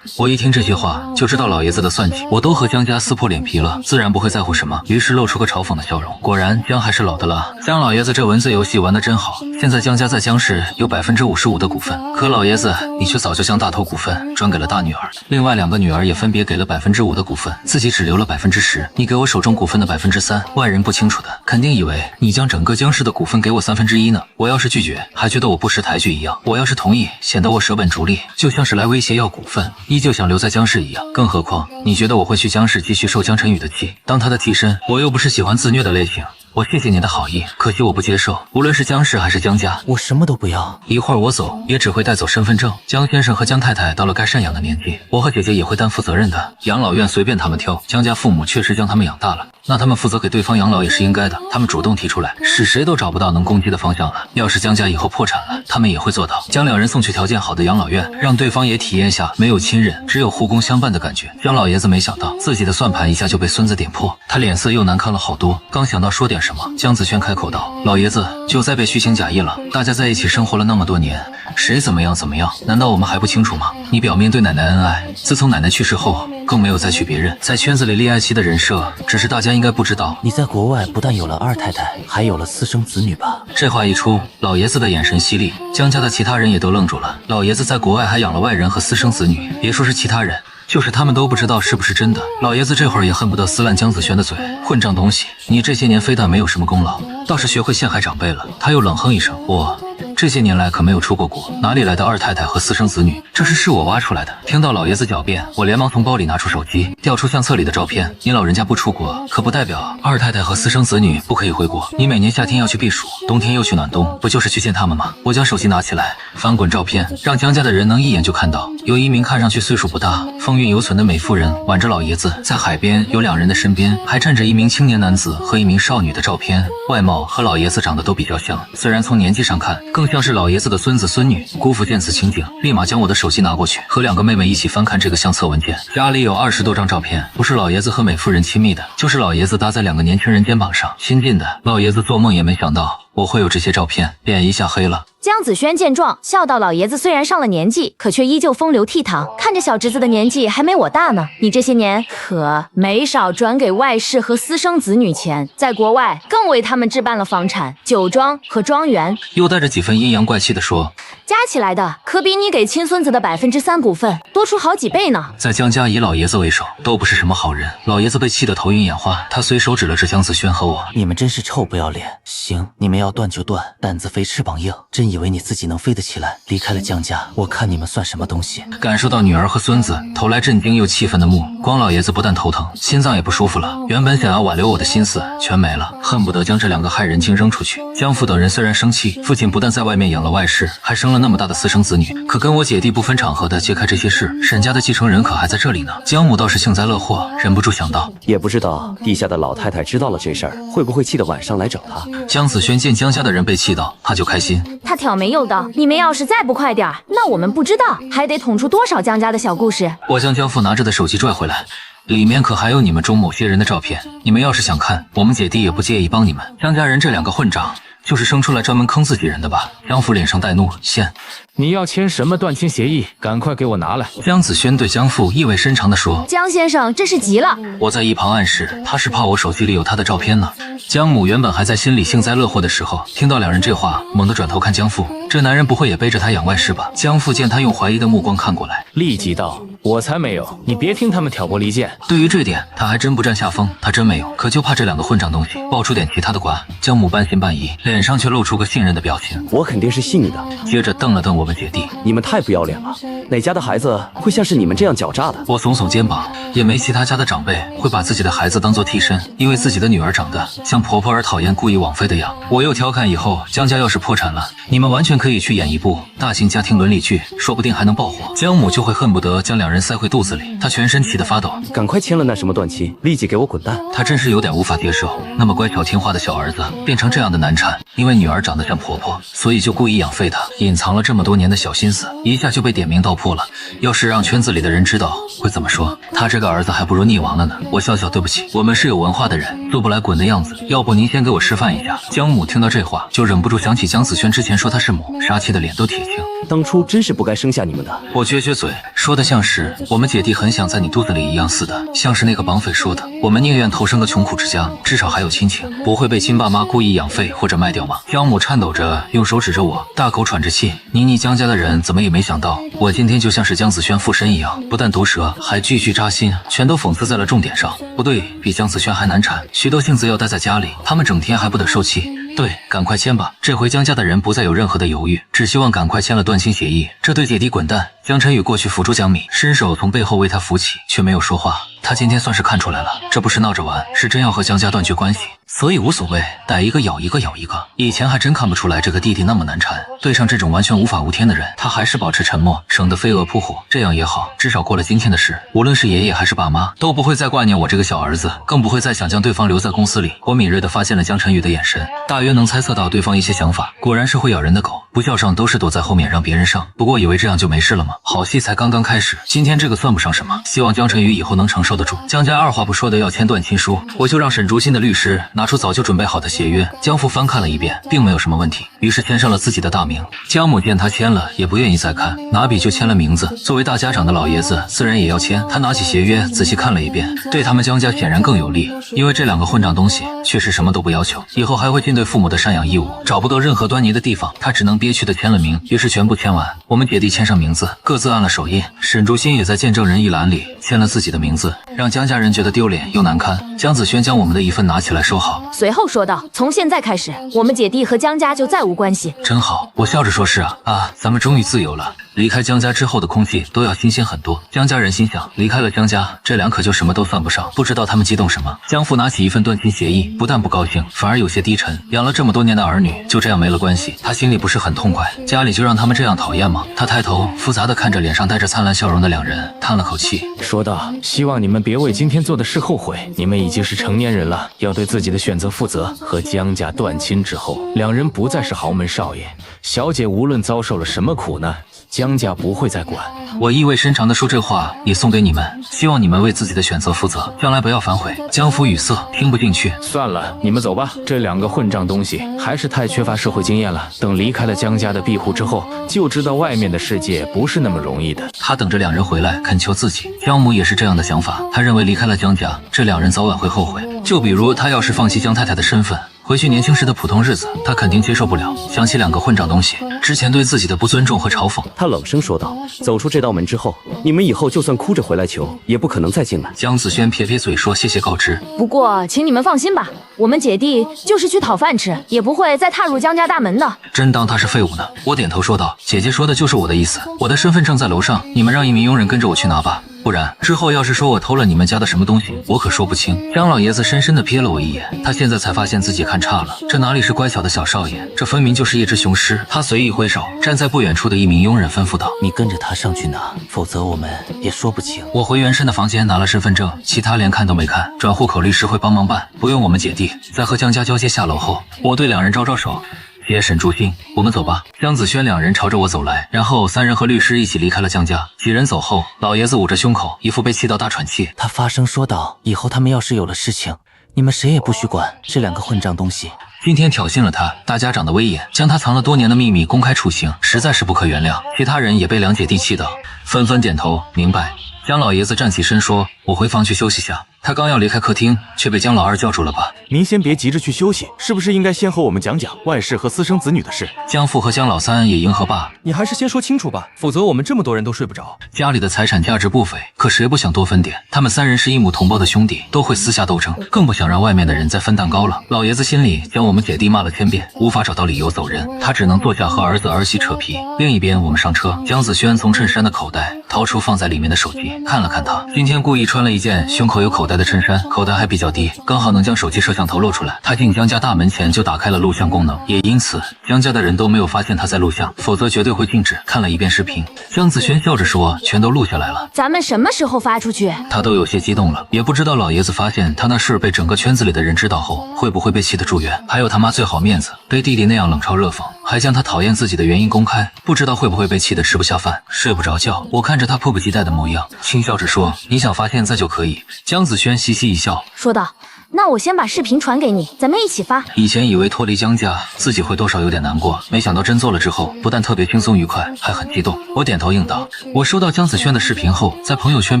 我一听这些话就知道老爷子的算计，我都和江家撕破脸皮了，自然不会在乎什么，于是露出个嘲讽的笑容。果然江还是老的辣，江老爷子这文字游戏玩得真好。现在江家在江氏有55%的股份，可老爷子你却早就将大头股份转给了大女儿，另外2个女儿也分别给了5%的股份，自己只留了10%。你给我手中股份的3%，外人不清楚的肯定以为你将整个江氏的股份给我1/3呢。我要是拒绝，还觉得我不识抬举一样；我要是同意，显得我舍本逐利，就像是来威胁要股份，依旧想留在江氏一样。更何况你觉得我会去江氏继续受江晨宇的气，当他的替身？我又不是喜欢自虐的类型。我谢谢你的好意，可惜我不接受，无论是江氏还是江家，我什么都不要。一会儿我走，也只会带走身份证。江先生和江太太到了该赡养的年纪，我和姐姐也会担负责任的。养老院随便他们挑，江家父母确实将他们养大了，那他们负责给对方养老也是应该的。他们主动提出来，是谁都找不到能攻击的方向了。要是江家以后破产了，他们也会做到，将2人送去条件好的养老院，让对方也体验下没有亲人，只有护工相伴的感觉。江老爷子没想到自己的算盘一下就被孙子点破，他脸色又难看了好多。刚想到说点什么，江子轩开口道：老爷子，就再别虚情假意了，大家在一起生活了那么多年，谁怎么样怎么样，难道我们还不清楚吗？你表面对奶奶恩爱，自从奶奶去世后更没有再娶别人，在圈子里恋爱期的人设，只是大家应该不知道，你在国外不但有了2太太，还有了私生子女吧？这话一出，老爷子的眼神犀利，江家的其他人也都愣住了。老爷子在国外还养了外人和私生子女，别说是其他人，就是他们都不知道是不是真的。老爷子这会儿也恨不得撕烂江子轩的嘴。混账东西，你这些年非但没有什么功劳，倒是学会陷害长辈了。他又冷哼一声，我这些年来可没有出过国，哪里来的二太太和私生子女？这是我挖出来的。听到老爷子狡辩，我连忙从包里拿出手机，调出相册里的照片。你老人家不出国，可不代表二太太和私生子女不可以回国。你每年夏天要去避暑，冬天又去暖冬，不就是去见他们吗？我将手机拿起来，翻滚照片，让江家的人能一眼就看到，有一名看上去岁数不大、风韵犹存的美妇人挽着老爷子在海边，有两人的身边还站着一名青年男子和一名少女的照片，外貌和老爷子长得都比较像，虽然从年纪上看更像是老爷子的孙子孙女。姑父见此情景，立马将我的手机拿过去，和两个妹妹一起翻看这个相册文件。家里有20多张照片，不是老爷子和美妇人亲密的，就是老爷子搭在两个年轻人肩膀上亲近的。老爷子做梦也没想到我会有这些照片，脸一下黑了。江子轩见状，笑道：“老爷子虽然上了年纪，可却依旧风流倜傥。看着小侄子的年纪还没我大呢，你这些年可没少转给外室和私生子女钱，在国外更为他们置办了房产、酒庄和庄园。”又带着几分阴阳怪气地说：“加起来的可比你给亲孙子的3%股份多出好几倍呢。”在江家以老爷子为首，都不是什么好人。老爷子被气得头晕眼花，他随手指了指江子轩和我：“你们真是臭不要脸！行，你们要断就断，胆子肥翅膀硬，真以为你自己能飞得起来？离开了江家，我看你们算什么东西？”感受到女儿和孙子投来震惊又气愤的目光，老爷子不但头疼，心脏也不舒服了。原本想要挽留我的心思全没了，恨不得将这两个害人精扔出去。江父等人虽然生气，父亲不但在外面养了外室，还生了那么大的私生子女，可跟我姐弟不分场合的揭开这些事，沈家的继承人可还在这里呢。江母倒是幸灾乐祸，忍不住想到，也不知道地下的老太太知道了这事儿，会不会气得晚上来找他。江子轩见江家的人被气到，他就开心。他挑眉又道：“你们要是再不快点，那我们不知道还得捅出多少江家的小故事。”我将江父拿着的手机拽回来，里面可还有你们中某些人的照片，你们要是想看，我们姐弟也不介意帮你们。江家人这两个混账，就是生出来专门坑自己人的吧？江父脸上带怒，现你要签什么断亲协议？赶快给我拿来！江子轩对江父意味深长地说：“江先生真是急了。”我在一旁暗示，他是怕我手机里有他的照片呢。江母原本还在心里幸灾乐祸的时候，听到两人这话，猛地转头看江父，这男人不会也背着他养外室吧？江父见他用怀疑的目光看过来，立即道：“我才没有，你别听他们挑拨离间。”对于这点，他还真不占下风，他真没有，可就怕这两个混账东西爆出点其他的瓜。江母半信半疑，脸上却露出个信任的表情。我肯定是信你的。接着瞪了瞪我们姐弟，你们太不要脸了，哪家的孩子会像是你们这样狡诈的？我耸耸肩膀，也没其他家的长辈会把自己的孩子当做替身，因为自己的女儿长得像婆婆而讨厌故意枉妃的样。我又调侃，以后江家要是破产了，你们完全可以去演一部大型家庭伦理剧，说不定还能爆火。江母就会恨不得将两人塞回肚子里，她全身气得发抖。赶快签了那什么断亲，立即给我滚蛋！她真是有点无法接受，那么乖巧听话的小儿子变成这样的难产，因为女儿长得像婆婆，所以就故意养废她，隐藏了这么多年的小心思，一下就被点名道破了。要是让圈子里的人知道，会怎么说？他这个儿子还不如溺亡了呢。我笑笑，对不起，我们是有文化的人，做不来滚的样子，要不您先给我示范一下。江母听到这话，就忍不住想起江子轩之前说他是母，杀气的脸都铁青。当初真是不该生下你们的。我撅撅嘴，说的像是我们姐弟很想在你肚子里一样似的，像是那个绑匪说的，我们宁愿投生个穷苦之家，至少还有亲情，不会被亲爸妈故意养废或者卖掉吗？江母颤抖着用手指着我，大口喘着气。你江家的人怎么也没想到，我今天就像是江子轩附身一样，不但毒舌，还句句扎心，全都讽刺在了重点上。不对，比江子轩还难产，许多性子要待在家里，他们整天还不得受气。对，赶快签吧！这回江家的人不再有任何的犹豫，只希望赶快签了断亲协议。这对姐弟滚蛋！江晨宇过去扶住江米，伸手从背后为他扶起，却没有说话。他今天算是看出来了，这不是闹着玩，是真要和江家断绝关系。所以无所谓，逮一个咬一个咬一个。以前还真看不出来这个弟弟那么难缠，对上这种完全无法无天的人，他还是保持沉默，省得飞蛾扑火。这样也好，至少过了今天的事，无论是爷爷还是爸妈，都不会再挂念我这个小儿子，更不会再想将对方留在公司里。我敏锐地发现了江晨宇的眼神，大约能猜测到对方一些想法。果然是会咬人的狗，不孝上都是躲在后面让别人上。不过以为这样就没事了吗？好戏才刚刚开始，今天这个算不上什么，希望江晨宇以后能承受得得住。江家二话不说的要签断亲书，我就让沈竹心的律师拿出早就准备好的协约。江父翻看了一遍，并没有什么问题，于是签上了自己的大名。江母见他签了，也不愿意再看，拿笔就签了名字。作为大家长的老爷子，自然也要签。他拿起协约仔细看了一遍，对他们江家显然更有利，因为这两个混账东西确实什么都不要求，以后还会尽对父母的赡养义务。找不到任何端倪的地方，他只能憋屈的签了名。于是全部签完，我们姐弟签上名字，各自按了手印。沈竹心也在见证人一栏里签了自己的名字，让江家人觉得丢脸又难堪。江子轩将我们的一份拿起来收好，随后说道：“从现在开始，我们姐弟和江家就再无关系。”真好，我笑着说：“是啊，咱们终于自由了。”离开江家之后的空气都要新鲜很多。江家人心想，离开了江家，这俩可就什么都算不上，不知道他们激动什么。江父拿起一份断亲协议，不但不高兴，反而有些低沉。养了这么多年的儿女，就这样没了关系，他心里不是很痛快。家里就让他们这样讨厌吗？他抬头复杂地看着脸上带着灿烂笑容的两人，叹了口气，说道：“希望你们别为今天做的事后悔。你们已经是成年人了，要对自己的选择负责。”和江家断亲之后，两人不再是豪门少爷，小姐无论遭受了什么苦难，江家不会再管。我意味深长地说这话也送给你们，希望你们为自己的选择负责，将来不要反悔。江父语塞，听不进去。算了，你们走吧。这两个混账东西还是太缺乏社会经验了。等离开了江家的庇护之后，就知道外面的世界不是那么容易的。他等着两人回来恳求自己。江母也是这样的想法，他认为离开了江家，这两人早晚会后悔。就比如他要是放弃江太太的身份，回去年轻时的普通日子，他肯定接受不了。想起两个混账东西之前对自己的不尊重和嘲讽，他冷声说道：“走出这道门之后，你们以后就算哭着回来求，也不可能再进来。”江子轩撇撇嘴说：“谢谢告知。不过，请你们放心吧，我们姐弟就是去讨饭吃，也不会再踏入江家大门的。”真当他是废物呢？我点头说道：“姐姐说的就是我的意思。我的身份证在楼上，你们让一名佣人跟着我去拿吧。不然之后要是说我偷了你们家的什么东西，我可说不清。”江老爷子深深地瞥了我一眼，他现在才发现自己看差了，这哪里是乖巧的小少爷，这分明就是一只雄狮。他随意挥手，站在不远处的一名佣人吩咐道：“你跟着他上去拿，否则我们也说不清。”我回原身的房间拿了身份证，其他连看都没看。转户口律师会帮忙办，不用我们姐弟。在和江家交接下楼后，我对两人招招手。接沈竹心，我们走吧。江子轩两人朝着我走来，然后三人和律师一起离开了江家。几人走后，老爷子捂着胸口，一副被气到大喘气。他发声说道：“以后他们要是有了事情，你们谁也不许管。这两个混账东西。”今天挑衅了他大家长的威严，将他藏了多年的秘密公开处刑，实在是不可原谅。其他人也被两姐弟气到，纷纷点头明白。江老爷子站起身说：“我回房去休息下。”他刚要离开客厅，却被江老二叫住了吧。您先别急着去休息，是不是应该先和我们讲讲外室和私生子女的事？江父和江老三也迎合罢，你还是先说清楚吧，否则我们这么多人都睡不着。家里的财产价值不菲，可谁不想多分点？他们三人是一母同胞的兄弟，都会私下斗争，更不想让外面的人再分蛋糕了。老爷子心里将我们姐弟骂了千遍，无法找到理由走人，他只能坐下和儿子儿媳扯皮。另一边，我们上车，江子轩从衬衫的口袋掏出放在里面的手机，看了看他。今天故意穿了一件胸口有口袋的衬衫，口袋还比较低，刚好能将手机摄像头露出来。他进江家大门前就打开了录像功能，也因此江家的人都没有发现他在录像，否则绝对会禁止。看了一遍视频，江子轩笑着说：“全都录下来了。”咱们什么时候发出去？他都有些激动了，也不知道老爷子发现他那事被整个圈子里的人知道后，会不会被气得住院。还有他妈最好面子，被弟弟那样冷嘲热讽，还将他讨厌自己的原因公开，不知道会不会被气得吃不下饭，睡不着觉。我看着他迫不及待的模样，轻笑着说：“你想发现在就可以。”江子轩嘻嘻一笑，说道：“那我先把视频传给你，咱们一起发。”以前以为脱离江家自己会多少有点难过，没想到真做了之后，不但特别轻松愉快，还很激动。我点头应道。我收到江子轩的视频后，在朋友圈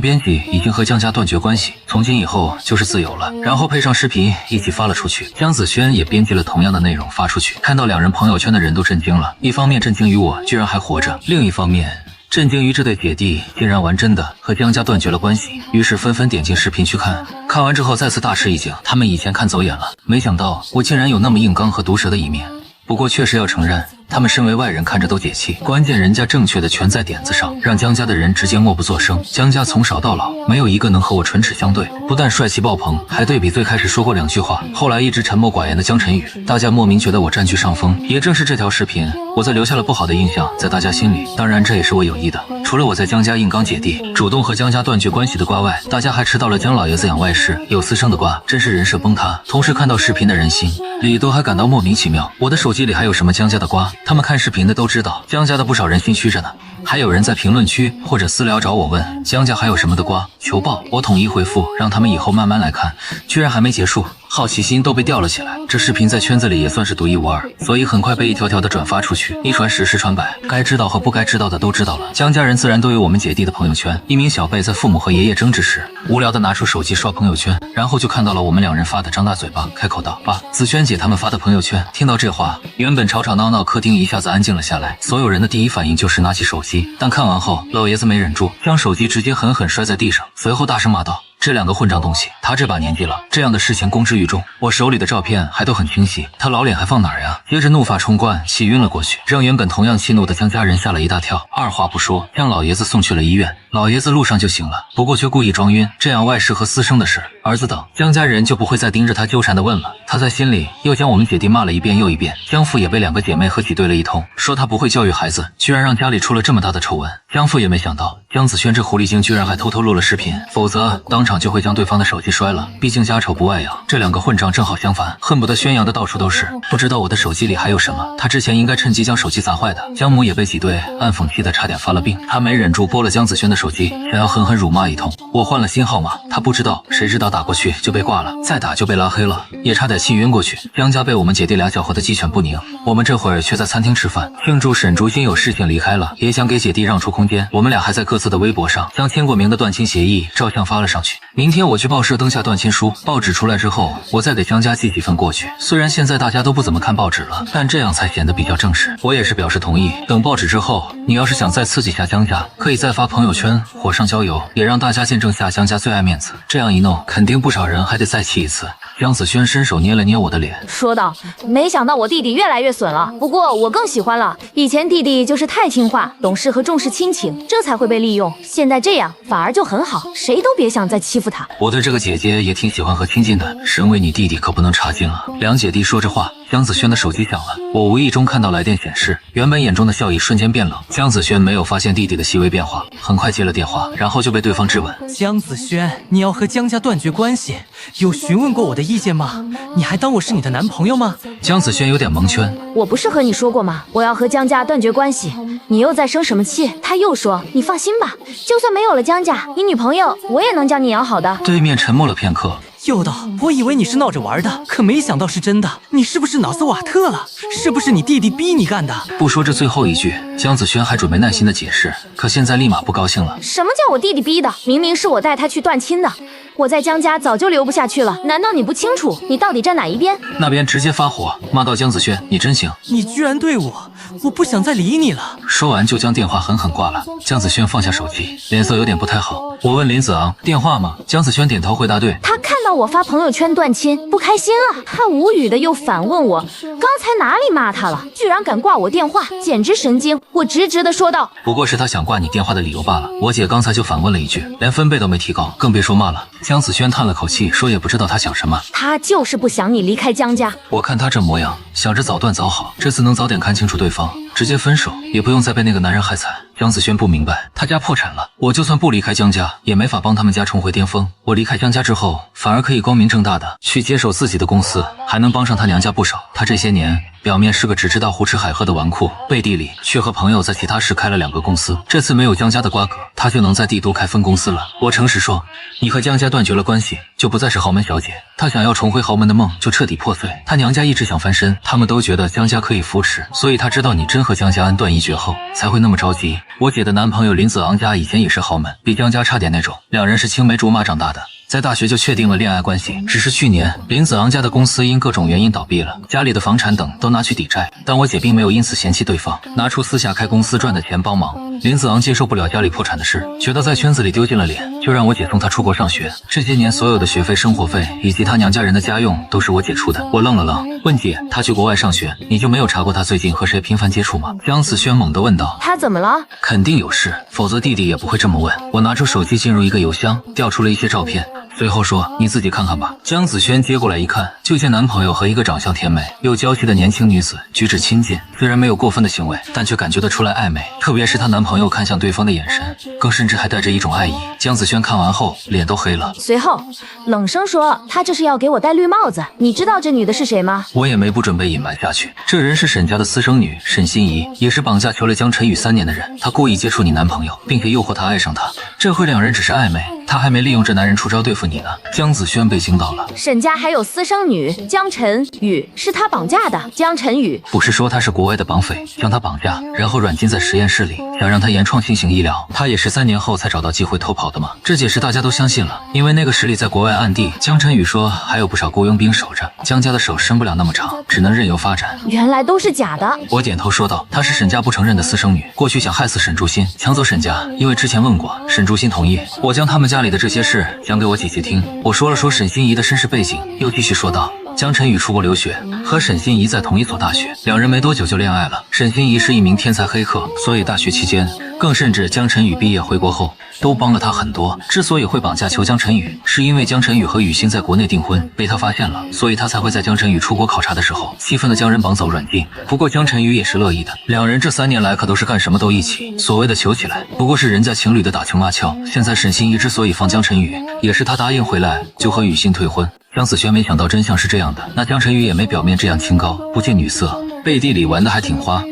编辑已经和江家断绝关系，从今以后就是自由了，然后配上视频一起发了出去。江子轩也编辑了同样的内容发出去，看到两人朋友圈的人都震惊了，一方面震惊于我居然还活着，另一方面震惊于这对姐弟竟然玩真的和江家断绝了关系，于是纷纷点进视频去看。看完之后再次大吃一惊，他们以前看走眼了，没想到我竟然有那么硬刚和毒舌的一面。不过确实要承认，他们身为外人看着都解气，关键人家正确的全在点子上，让江家的人直接默不作声。江家从少到老没有一个能和我唇齿相对，不但帅气爆棚，还对比最开始说过2句话，后来一直沉默寡言的江晨宇，大家莫名觉得我占据上风。也正是这条视频，我才留下了不好的印象在大家心里，当然这也是我有意的。除了我在江家硬刚姐弟，主动和江家断绝关系的瓜外，大家还吃到了江老爷子养外室有私生的瓜，真是人设崩塌。同时看到视频的人心里都还感到莫名其妙，我的手机里还有什么江家的瓜？他们看视频的都知道，江家的不少人心虚着呢。还有人在评论区或者私聊找我问江家还有什么的瓜，求爆，我统一回复，让他们以后慢慢来看。居然还没结束，好奇心都被吊了起来。这视频在圈子里也算是独一无二，所以很快被一条条的转发出去，一传十，十传百，该知道和不该知道的都知道了。江家人自然都有我们姐弟的朋友圈。一名小辈在父母和爷爷争执时，无聊的拿出手机刷朋友圈，然后就看到了我们两人发的，张大嘴巴开口道：“爸，子轩姐他们发的朋友圈。”听到这话，原本吵吵闹闹客厅一下子安静了下来，所有人的第一反应就是拿起手机，但看完后，老爷子没忍住，将手机直接狠狠摔在地上，随后大声骂道：“这两个混账东西，他这把年纪了，这样的事情公之于众。”我手里的照片还都很清晰，他老脸还放哪儿呀？接着怒发冲冠，气晕了过去，让原本同样气怒的江家人吓了一大跳，二话不说将老爷子送去了医院。老爷子路上就醒了，不过却故意装晕，这样外室和私生的事，儿子等江家人就不会再盯着他纠缠的问了。他在心里又将我们姐弟骂了一遍又一遍，江父也被两个姐妹和挤兑了一通，说他不会教育孩子，居然让家里出了这么大的丑闻。江父也没想到江子轩这狐狸精居然还偷偷录了视频，否则当场就会将对方的手机摔了。毕竟家丑不外扬，这两个混账正好相反，恨不得宣扬的到处都是。不知道我的手机里还有什么，他之前应该趁机将手机砸坏的。江母也被挤兑，暗讽气的差点发了病。他没忍住拨了江子轩的手机，想要狠狠辱骂一通。我换了新号码，他不知道，谁知道打过去就被挂了，再打就被拉黑了，也差点气晕过去。江家被我们姐弟俩搅和的鸡犬不宁，我们这会儿却在餐厅吃饭，庆祝沈竹心有事情离开了，也想给姐弟让出空间。我们俩还在各自的微博上将签过名的断亲协议照相发了上去。明天我去报社登下断亲书，报纸出来之后，我再给江家寄几份过去。虽然现在大家都不怎么看报纸了，但这样才显得比较正式。我也是表示同意，等报纸之后，你要是想再刺激下江家，可以再发朋友圈，火上浇油，也让大家见证下江家最爱面子。这样一弄，肯定不少人还得再气一次。江子轩伸手捏了捏我的脸，说道：“没想到我弟弟越来越损了，不过我更喜欢了。以前弟弟就是太听话、懂事和重视亲情，这才会被利用。现在这样反而就很好，谁都别想再欺负他。”我对这个姐姐也挺喜欢和亲近的，身为你弟弟可不能差劲啊。两姐弟说着话，江子轩的手机响了，我无意中看到来电显示，原本眼中的笑意瞬间变冷。江子轩没有发现弟弟的细微变化，很快接了电话，然后就被对方质问：“江子轩，你要和江家断绝关系，有询问过我的意见吗？你还当我是你的男朋友吗？”江子轩有点蒙圈，我不是和你说过吗？我要和江家断绝关系，你又在生什么气？他又说：“你放心吧，就算没有了江家，你女朋友我也能将你养好的。”对面沉默了片刻，诱导，我以为你是闹着玩的，可没想到是真的。你是不是脑子瓦特了？是不是你弟弟逼你干的？不说这最后一句，江子轩还准备耐心的解释，可现在立马不高兴了。什么叫我弟弟逼的？明明是我带他去断亲的。我在江家早就留不下去了，难道你不清楚？你到底站哪一边？那边直接发火，骂道：“江子轩，你真行！你居然对我不想再理你了。”说完就将电话狠狠挂了。江子轩放下手机，脸色有点不太好。我问林子昂：“电话吗？”江子轩点头回答对。他看到我发朋友圈断亲，不开心了。他无语的又反问我：“刚才哪里骂他了？居然敢挂我电话，简直神经！”我直直的说道：“不过是他想挂你电话的理由罢了。”我姐刚才就反问了一句，连分贝都没提高，更别说骂了。江子轩叹了口气，说也不知道他想什么。他就是不想你离开江家。我看他这模样，想着早断早好，这次能早点看清楚对方，直接分手，也不用再被那个男人害惨。江子轩不明白，他家破产了，我就算不离开江家，也没法帮他们家重回巅峰。我离开江家之后，反而可以光明正大的去接手自己的公司，还能帮上他娘家不少。他这些年表面是个只知道胡吃海喝的纨绔，背地里却和朋友在其他市开了2个公司。这次没有江家的瓜葛，他就能在帝都开分公司了。我诚实说，你和江家断绝了关系，就不再是豪门小姐。他想要重回豪门的梦就彻底破碎。他娘家一直想翻身，他们都觉得江家可以扶持，所以他知道你真和江家恩断义绝后，才会那么着急。我姐的男朋友林子昂家以前也是豪门，比江家差点那种，两人是青梅竹马长大的。在大学就确定了恋爱关系，只是去年林子昂家的公司因各种原因倒闭了，家里的房产等都拿去抵债，但我姐并没有因此嫌弃对方，拿出私下开公司赚的钱帮忙。林子昂接受不了家里破产的事，觉得在圈子里丢尽了脸，就让我姐送他出国上学。这些年所有的学费、生活费以及他娘家人的家用都是我姐出的。我愣了愣，问姐，他去国外上学，你就没有查过他最近和谁频繁接触吗？江子轩猛地问道。他怎么了？肯定有事，否则弟弟也不会这么问。我拿出手机进入一个邮箱，调出了一些照片。随后说：“你自己看看吧。”江子轩接过来一看，就见男朋友和一个长相甜美又娇气的年轻女子举止亲近，虽然没有过分的行为，但却感觉得出来暧昧。特别是她男朋友看向对方的眼神，更甚至还带着一种爱意。江子轩看完后脸都黑了，随后冷声说：“他这是要给我戴绿帽子，你知道这女的是谁吗？”我也没不准备隐瞒下去。这人是沈家的私生女沈心怡，也是绑架求了江晨宇3年的人。她故意接触你男朋友，并且诱惑他爱上他，这回两人只是暧昧，她还没利用这男人出招对付你呢。江子轩被惊到了。沈家还有私生女江晨宇，是他绑架的。江晨宇不是说他是国外的绑匪，将他绑架，然后软禁在实验室里，想让他研创新型医疗。他也是3年后才找到机会偷跑的吗？这解释大家都相信了，因为那个时里在国外暗地，江晨宇说还有不少雇佣兵守着，江家的手伸不了那么长，只能任由发展。原来都是假的。我点头说道，她是沈家不承认的私生女，过去想害死沈竹心，抢走沈家，因为之前问过沈竹心同意。我将他们家里的这些事讲给我姐姐听，我说了说沈心怡的身世背景，又继续说道，江晨宇出国留学，和沈心怡在同一所大学，两人没多久就恋爱了。沈心怡是一名天才黑客，所以大学期间，更甚至江晨宇毕业回国后都帮了他很多。之所以会绑架求江晨宇，是因为江晨宇和雨欣在国内订婚，被他发现了，所以他才会在江晨宇出国考察的时候，气愤的将人绑走软禁。不过江晨宇也是乐意的，两人这3年来可都是干什么都一起。所谓的求起来，不过是人家情侣的打情骂俏。现在沈心怡之所以放江晨宇，也是他答应回来就和雨欣退婚。江子轩没想到真相是这样的，那江晨宇也没表面这样清高不近女色，背地里玩的还挺花。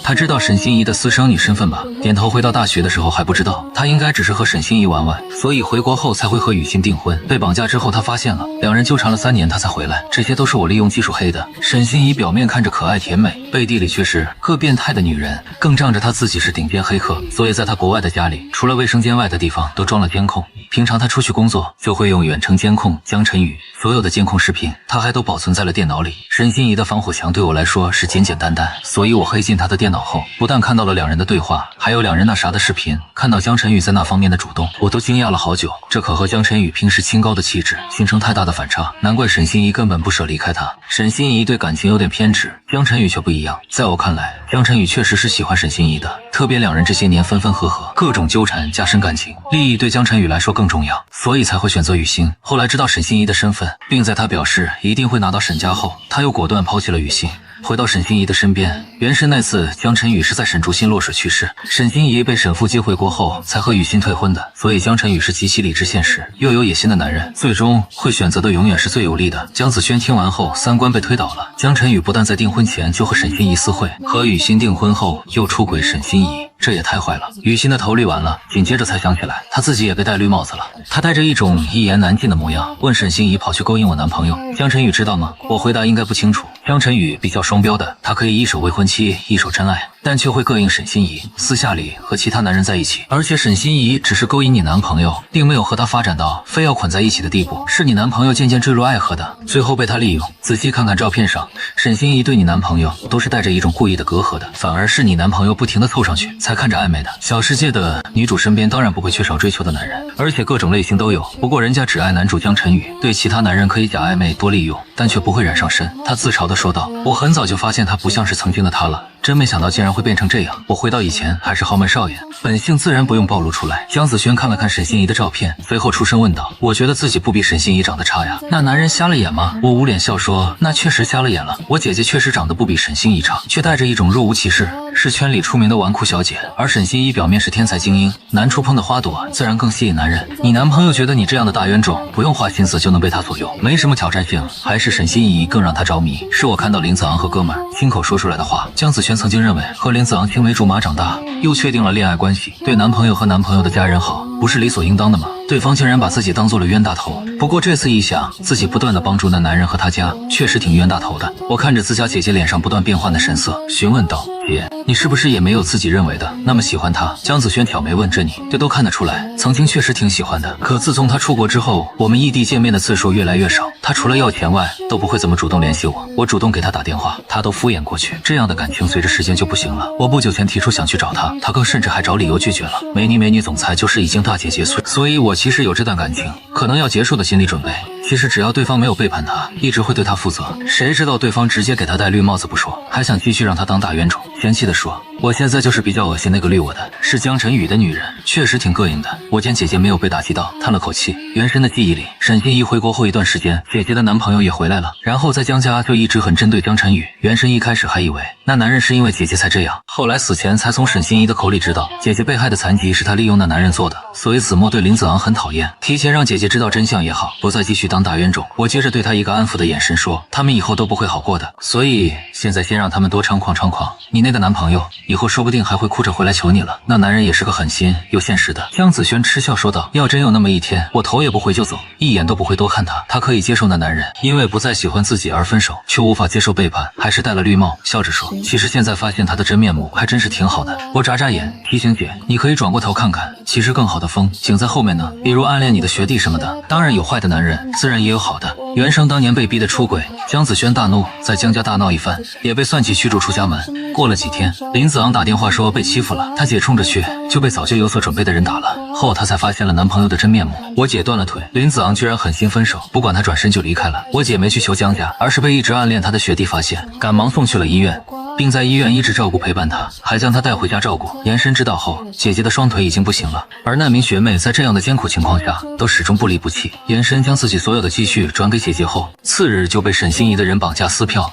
他知道沈心怡的私生女身份吧？点头。回到大学的时候还不知道，他应该只是和沈心怡玩玩，所以回国后才会和雨欣订婚。被绑架之后他发现了，两人纠缠了3年他才回来，这些都是我利用技术黑的。沈心怡表面看着可爱甜美，背地里却是个变态的女人，更仗着她自己是顶尖黑客，所以在她国外的家里，除了卫生间外的地方都装了监控。平常她出去工作就会用远程监控江晨宇，所有的监控视频她还都保存在了电脑里。沈心怡的防火墙对我来说是简简单单，所以我黑进她的电脑后，不但看到了两人的对话，还有两人那啥的视频。看到江晨宇在那方面的主动，我都惊讶了好久。这可和江晨宇平时清高的气质形成太大的反差，难怪沈心怡根本不舍离开他。沈心怡对感情有点偏执，江晨宇却不一样。在我看来，江晨宇确实是喜欢沈心怡的，特别两人这些年分分合合，各种纠缠加深感情，利益对江晨宇来说更重要，所以才会选择雨欣。后来知道沈心怡的身份，并在他表示一定会拿到沈家后，他又果断抛弃了雨欣，回到沈心怡的身边。原是那次江晨宇是在沈竹心落水去世，沈心怡被沈父接回国后才和雨欣退婚的，所以江晨宇是极其理智现实又有野心的男人，最终会选择的永远是最有利的。江子轩听完后3观被推倒了，江晨宇不但在订婚前就和沈心怡私会，和雨欣订婚后又出轨沈心怡，这也太坏了。雨欣的头绿完了，紧接着才想起来他自己也被戴绿帽子了。他带着一种一言难尽的模样问沈心怡跑去勾引我男朋友，江晨宇知道吗？我回答应该不清楚。江晨宇比较双标的，他可以一手未婚妻一手真爱，但却会膈应沈心怡，私下里和其他男人在一起。而且沈心怡只是勾引你男朋友，并没有和他发展到非要捆在一起的地步，是你男朋友渐渐坠入爱河的，最后被他利用。仔细看看照片上，沈心怡对你男朋友都是带着一种故意的隔阂的，反而是你男朋友不停地凑上去才看着暧昧的。小世界的女主身边当然不会缺少追求的男人，而且各种类型都有，不过人家只爱男主江晨宇，对其他男人可以假暧昧多利用，但却不会染上身。他自嘲地说道，我很早就发现他不像是曾经的他了，真没想到竟然会变成这样。我回到以前还是豪门少爷，本性自然不用暴露出来。江子轩看了看沈心怡的照片，随后出声问道，我觉得自己不比沈心怡长得差呀，那男人瞎了眼吗？我捂脸笑说，那确实瞎了眼了，我姐姐确实长得不比沈心怡差，却带着一种若无其事，是圈里出名的纨绔小姐。而沈心怡表面是天才精英，难触碰的花朵，自然更吸引男人。你男朋友觉得你这样的大冤种，不用花心思就能被他左右，没什么挑战性，还是沈心怡更让他着迷。是我看到林子昂和哥们亲口说出来的话。江子轩曾经认为和林子昂青梅竹马长大，又确定了恋爱关系，对男朋友和男朋友的家人好，不是理所应当的吗？对方竟然把自己当做了冤大头。不过这次一想，自己不断的帮助那男人和他家，确实挺冤大头的。我看着自家姐姐脸上不断变换的神色，询问道，姐，你是不是也没有自己认为的那么喜欢他？江子轩挑眉问着你，这都看得出来，曾经确实挺喜欢的，可自从他出国之后，我们异地见面的次数越来越少，他除了要钱外，都不会怎么主动联系我，我主动给他打电话，他都敷衍过去，这样的感情随着时间就不行了。我不久前提出想去找他，他更甚至还找理由拒绝了。美女总裁就是已经大姐结束，所以我其实有这段感情可能要结束的心理准备。其实只要对方没有背叛他，一直会对他负责。谁知道对方直接给他戴绿帽子不说，还想继续让他当大冤种，嫌弃地说：“我现在就是比较恶心那个绿我的，是江晨宇的女人，确实挺膈应的。”我见姐姐没有被打击到，叹了口气。原神的记忆里，沈心怡回国后一段时间，姐姐的男朋友也回来了，然后在江家就一直很针对江晨宇。原神一开始还以为那男人是因为姐姐才这样，后来死前才从沈心怡的口里知道，姐姐被害的残疾是他利用那男人做的。所以子墨对林子昂很讨厌，提前让姐姐知道真相也好，不再继续当大冤种。我接着对他一个安抚的眼神说，他们以后都不会好过的，所以现在先让他们多猖狂猖狂。你那个男朋友以后说不定还会哭着回来求你了，那男人也是个狠心又现实的。江子轩嗤笑说道，要真有那么一天，我头也不回就走，一眼都不会多看他。他可以接受那男人因为不再喜欢自己而分手，却无法接受背叛，还是戴了绿帽，笑着说，其实现在发现他的真面目还真是挺好的。我眨眨眼提醒姐，你可以转过头看看，其实更好的风景在后面呢，比如暗恋你的学弟什么的。当然有坏的男人，自然也有好的。原生当年被逼的出轨，江子轩大怒，在江家大闹一番，也被算计驱逐出家门。过了几天，林子昂打电话说被欺负了，他姐冲着去，就被早就有所准备的人打了。后他才发现了男朋友的真面目。我姐断了腿，林子昂居然狠心分手，不管他转身就离开了。我姐没去求江家，而是被一直暗恋他的学弟发现，赶忙送去了医院，并在医院一直照顾陪伴他，还将他带回家照顾。延伸知道后，姐姐的双腿已经不行了，而那名学妹在这样的艰苦情况下都始终不离不弃。延伸将自己所有的积蓄转给姐姐后，次日就被沈心怡的人绑架撕票。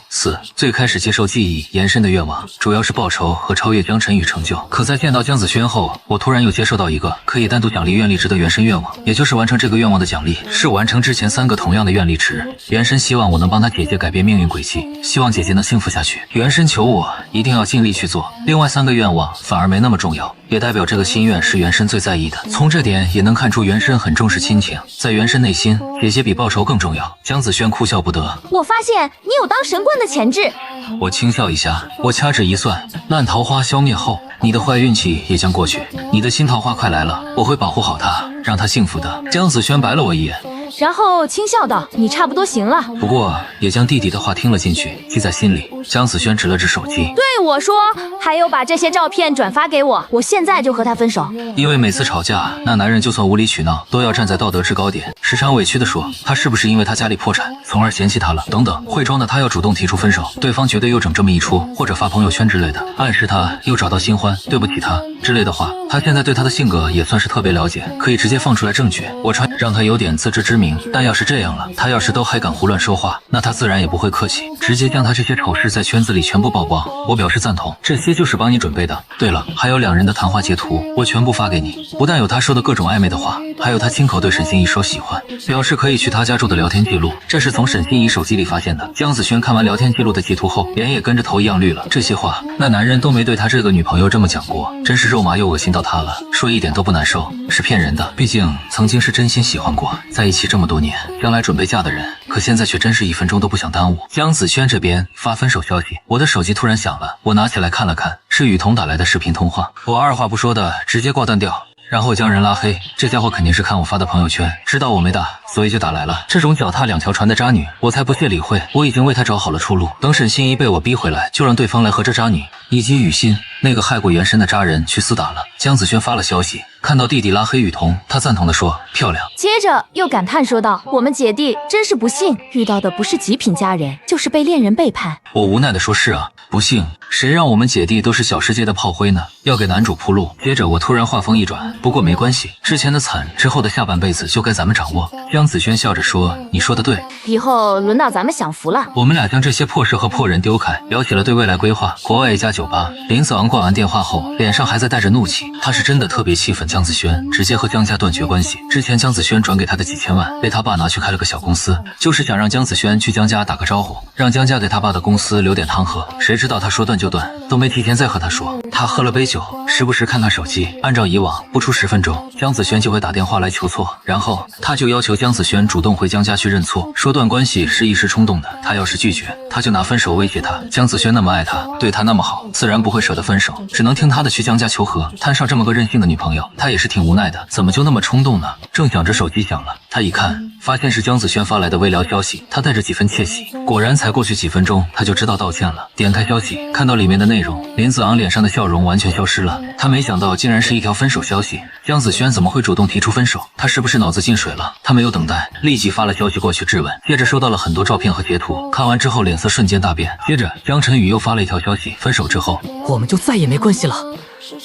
最开始接受记忆延伸的愿望主要是报仇和超越江晨宇成就，可在见到江子轩后，我突然又接受到一个可以单独奖励愿力值的原生愿望，也就是完成这个愿望的奖励是完成之前3个同样的愿力值。原生希望我能帮他姐姐改变命运轨迹，希望姐姐能幸福下去。原生求我一定要尽力去做，另外3个愿望反而没那么重要，也代表这个心愿是原生最在意的。从这点也能看出原生很重视亲情，在原生内心，姐姐比报仇更重要。江子轩哭笑不得，我发现你有当神棍的潜质。我轻笑一下，我掐指一算，烂桃花消灭后，你的坏运气也将过去，你的新桃花快来了，我会保护好她，让她幸福的。江子轩白了我一眼，然后轻笑道，你差不多行了。不过也将弟弟的话听了进去，记在心里。江子轩指了指手机，对我说，还有把这些照片转发给我，我现在就和他分手。因为每次吵架，那男人就算无理取闹，都要站在道德制高点，时常委屈地说，他是不是因为他家里破产，从而嫌弃他了，等等，会装的他要主动提出分手，对方绝对又整这么一出，或者发朋友圈之类的，暗示他又找到新欢，对不起他之类的话。他现在对他的性格也算是特别了解，可以直接放出来证据，我传让他有点自知之明。但要是这样了，他要是都还敢胡乱说话，那他自然也不会客气，直接将他这些丑事在圈子里全部曝光。我表示赞同，这些就是帮你准备的。对了，还有2人的谈话截图，我全部发给你，不但有他说的各种暧昧的话，还有他亲口对沈心怡说喜欢，表示可以去他家住的聊天记录，这是从沈心怡手机里发现的。江子轩看完聊天记录的截图后，脸也跟着头一样绿了。这些话那男人都没对他这个女朋友这么讲过，真是肉麻又恶心到他了，说一点都不难受，是骗人的。毕竟曾经是真心喜欢过，在一起这么多年，将来准备嫁的人，可现在却真是1分钟都不想耽误。江子轩这边发分手消息，我的手机突然响了，我拿起来看了看，是雨桐打来的视频通话，我二话不说的直接挂断掉，然后将人拉黑。这家伙肯定是看我发的朋友圈，知道我没打，所以就打来了。这种脚踏2条船的渣女，我才不屑理会，我已经为她找好了出路。等沈心怡被我逼回来，就让对方来和这渣女以及雨欣那个害过原神的渣人去厮打了。江子轩发了消息，看到弟弟拉黑雨桐，他赞同的说漂亮，接着又感叹说道，我们姐弟真是不幸，遇到的不是极品佳人，就是被恋人背叛。我无奈的说，是啊，不幸，谁让我们姐弟都是小世界的炮灰呢？要给男主铺路。接着我突然话锋一转，不过没关系，之前的惨，之后的下半辈子就该咱们掌握。江子轩笑着说，你说的对，以后轮到咱们享福了。我们俩将这些破事和破人丢开，聊起了对未来规划。国外一家酒吧，林子昂挂完电话后，脸上还在带着怒气，他是真的特别气愤江子轩，直接和江家断绝关系。之前江子轩转给他的几千万，被他爸拿去开了个小公司，就是想让江子轩去江家打个招呼，让江家给他爸的公司留点汤喝。谁知道他说断就断，都没提前再和他说。他喝了杯酒，时不时看看手机，按照以往，不出10分钟，江子轩就会打电话来求错，然后他就要求江子轩主动回江家去认错，说断关系是一时冲动的，他要是拒绝，他就拿分手威胁他。江子轩那么爱他，对他那么好，自然不会舍得分手，只能听他的去江家求和。摊上这么个任性的女朋友，他也是挺无奈的，怎么就那么冲动呢？正想着手机响了，他一看，发现是江子轩发来的微聊消息，他带着几分窃喜。果然，才过去几分钟，他就知道道歉了。点开消息，看到里面的内容，林子昂脸上的笑容完全消失了。他没想到，竟然是一条分手消息。江子轩怎么会主动提出分手？他是不是脑子进水了？他没有等待，立即发了消息过去质问，接着收到了很多照片和截图。看完之后，脸色瞬间大变。接着，江晨宇又发了一条消息：分手之后，我们就再也没关系了。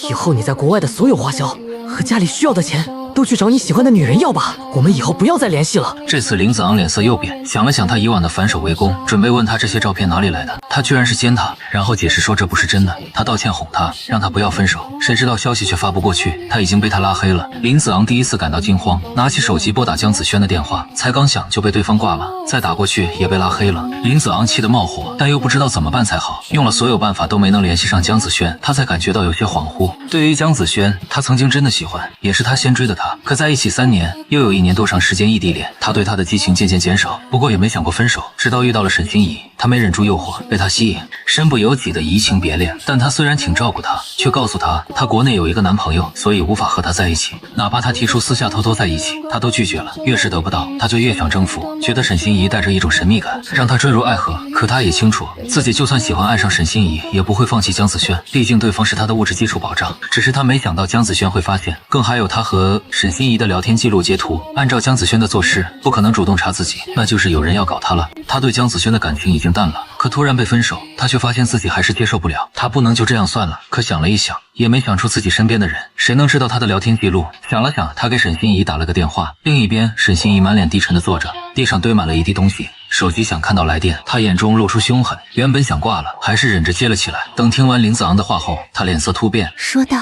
以后你在国外的所有花销和家里需要的钱，都去找你喜欢的女人要吧。我们以后不要再联系了。这次林子昂脸色又变，想了想他以往的反手为攻，准备问他这些照片哪里来的。他居然是奸他，然后解释说这不是真的。他道歉哄他，让他不要分手。谁知道消息却发不过去，他已经被他拉黑了。林子昂第一次感到惊慌，拿起手机拨打江子轩的电话，才刚响就被对方挂了，再打过去也被拉黑了。林子昂气得冒火，但又不知道怎么办才好，用了所有办法都没能联系上江子轩，他才感觉到有些恍惚。对于江子轩，他曾经真的喜欢，也是他先追的他，可在一起3年，又有1年多长时间异地恋，他对他的激情渐渐减少，不过也没想过分手。直到遇到了沈心怡，他没忍住诱惑，被他吸引，身不由己的移情别恋。但他虽然挺照顾他，却告诉他他国内有一个男朋友，所以无法和他在一起。哪怕他提出私下偷偷在一起，他都拒绝了。越是得不到，他就越想征服，觉得沈心怡带着一种神秘感，让他坠入爱河。可他也清楚，自己就算喜欢爱上沈心怡，也不会放弃江子轩，毕竟对方是他的物质基础保障。只是他没想到江子轩会发现，更还有他和沈心怡的聊天记录截图。按照江子轩的做事，不可能主动查自己，那就是有人要搞他了。他对江子轩的感情已经淡了，可突然被分手，他却发现自己还是接受不了。他不能就这样算了，可想了一想，也没想出自己身边的人，谁能知道他的聊天记录？想了想，他给沈心怡打了个电话。另一边，沈心怡满脸低沉地坐着，地上堆满了一地东西。手机响，看到来电，他眼中露出凶狠，原本想挂了，还是忍着接了起来。等听完林子昂的话后，他脸色突变，说道：“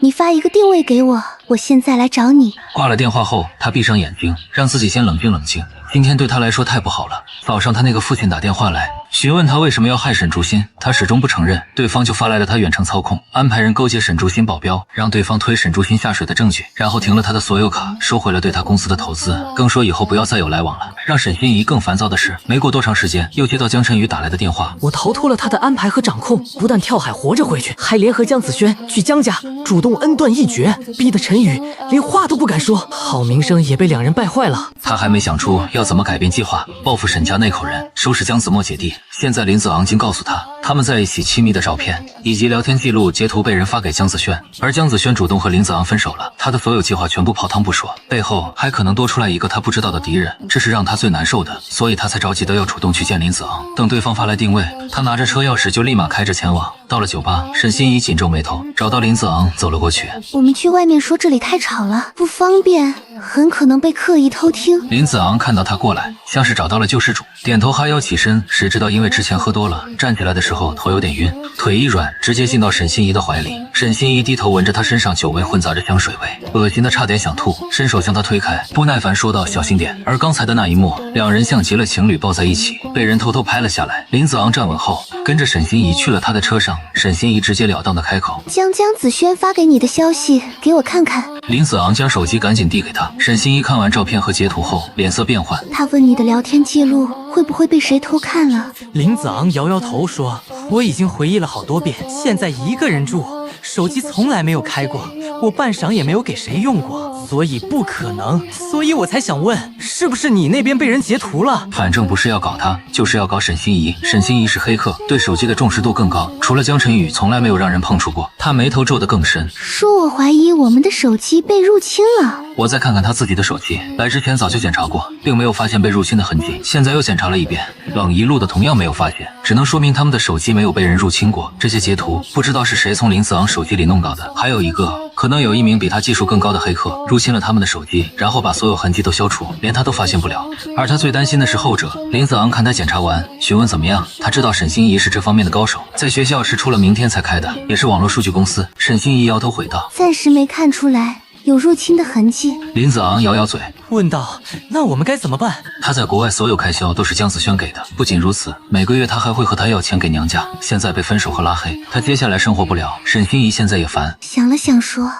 你发一个定位给我，我现在来找你。”挂了电话后，他闭上眼睛，让自己先冷静冷静。今天对他来说太不好了。早上他那个父亲打电话来，询问他为什么要害沈竹心，他始终不承认，对方就发来了他远程操控，安排人勾结沈竹心保镖，让对方推沈竹心下水的证据，然后停了他的所有卡，收回了对他公司的投资，更说以后不要再有来往了。让沈心怡更烦躁的是，没过多长时间，又接到江晨宇打来的电话，我逃脱了他的安排和掌控，不但跳海活着回去，还联合江子轩去江家，主动恩断义绝，逼得陈宇连话都不敢说，好名声也被两人败坏了。他还没想出要怎么改变计划，报复沈家那口人，收拾江子墨姐弟。现在林子昂竟告诉他，他们在一起亲密的照片以及聊天记录截图被人发给江子轩，而江子轩主动和林子昂分手了，他的所有计划全部泡汤不说，背后还可能多出来一个他不知道的敌人，这是让他最难受的，所以他才着急的要主动去见林子昂。等对方发来定位，他拿着车钥匙就立马开着前往。到了酒吧，沈心怡紧皱眉头，找到林子昂走了过去。我们去外面说，这里太吵了，不方便，很可能被刻意偷听。林子昂看到他过来，像是找到了救世主，点头哈腰起身，谁知道因为之前喝多了，站起来的时候头有点晕，腿一软，直接进到沈心怡的怀里。沈心怡低头闻着他身上酒味混杂着香水味，恶心的差点想吐，伸手将他推开，不耐烦说道：“小心点。”而刚才的那一幕，两人像极了情侣抱在一起，被人偷偷拍了下来。林子昂站稳后，跟着沈心怡去了他的车上。沈心怡直截了当的开口：“将江子轩发给你的消息给我看看。”林子昂将手机赶紧递给他。沈心怡看完照片和截图后，脸色变幻。他问你的聊天记录会不会被谁偷看了？林子昂摇摇头说：“我已经回忆了好多遍，现在一个人住，手机从来没有开过，我半晌也没有给谁用过，所以不可能。所以我才想问，是不是你那边被人截图了？”反正不是要搞他，就是要搞沈心怡。沈心怡是黑客，对手机的重视度更高，除了江晨宇，从来没有让人碰触过。他眉头皱得更深，说我怀疑我们的手机被入侵了。我再看看他自己的手机，来之前早就检查过，并没有发现被入侵的痕迹，现在又检查了一遍，冷一路的同样没有发现，只能说明他们的手机没有被人入侵过。这些截图不知道是谁从林子昂手机里弄到的，还有一个可能有一名比他技术更高的黑客入侵了他们的手机，然后把所有痕迹都消除，连他都发现不了。而他最担心的是后者。林子昂看他检查完，询问怎么样，他知道沈心怡是这方面的高手，在学校是出了名天才开的，也是网络数据公司。沈心怡摇头回道：“暂时没看出来有入侵的痕迹。”林子昂摇摇嘴，问道：“那我们该怎么办？”他在国外所有开销都是江子轩给的，不仅如此，每个月他还会和他要钱给娘家。现在被分手和拉黑，他接下来生活不了。沈心怡现在也烦，想了想说：“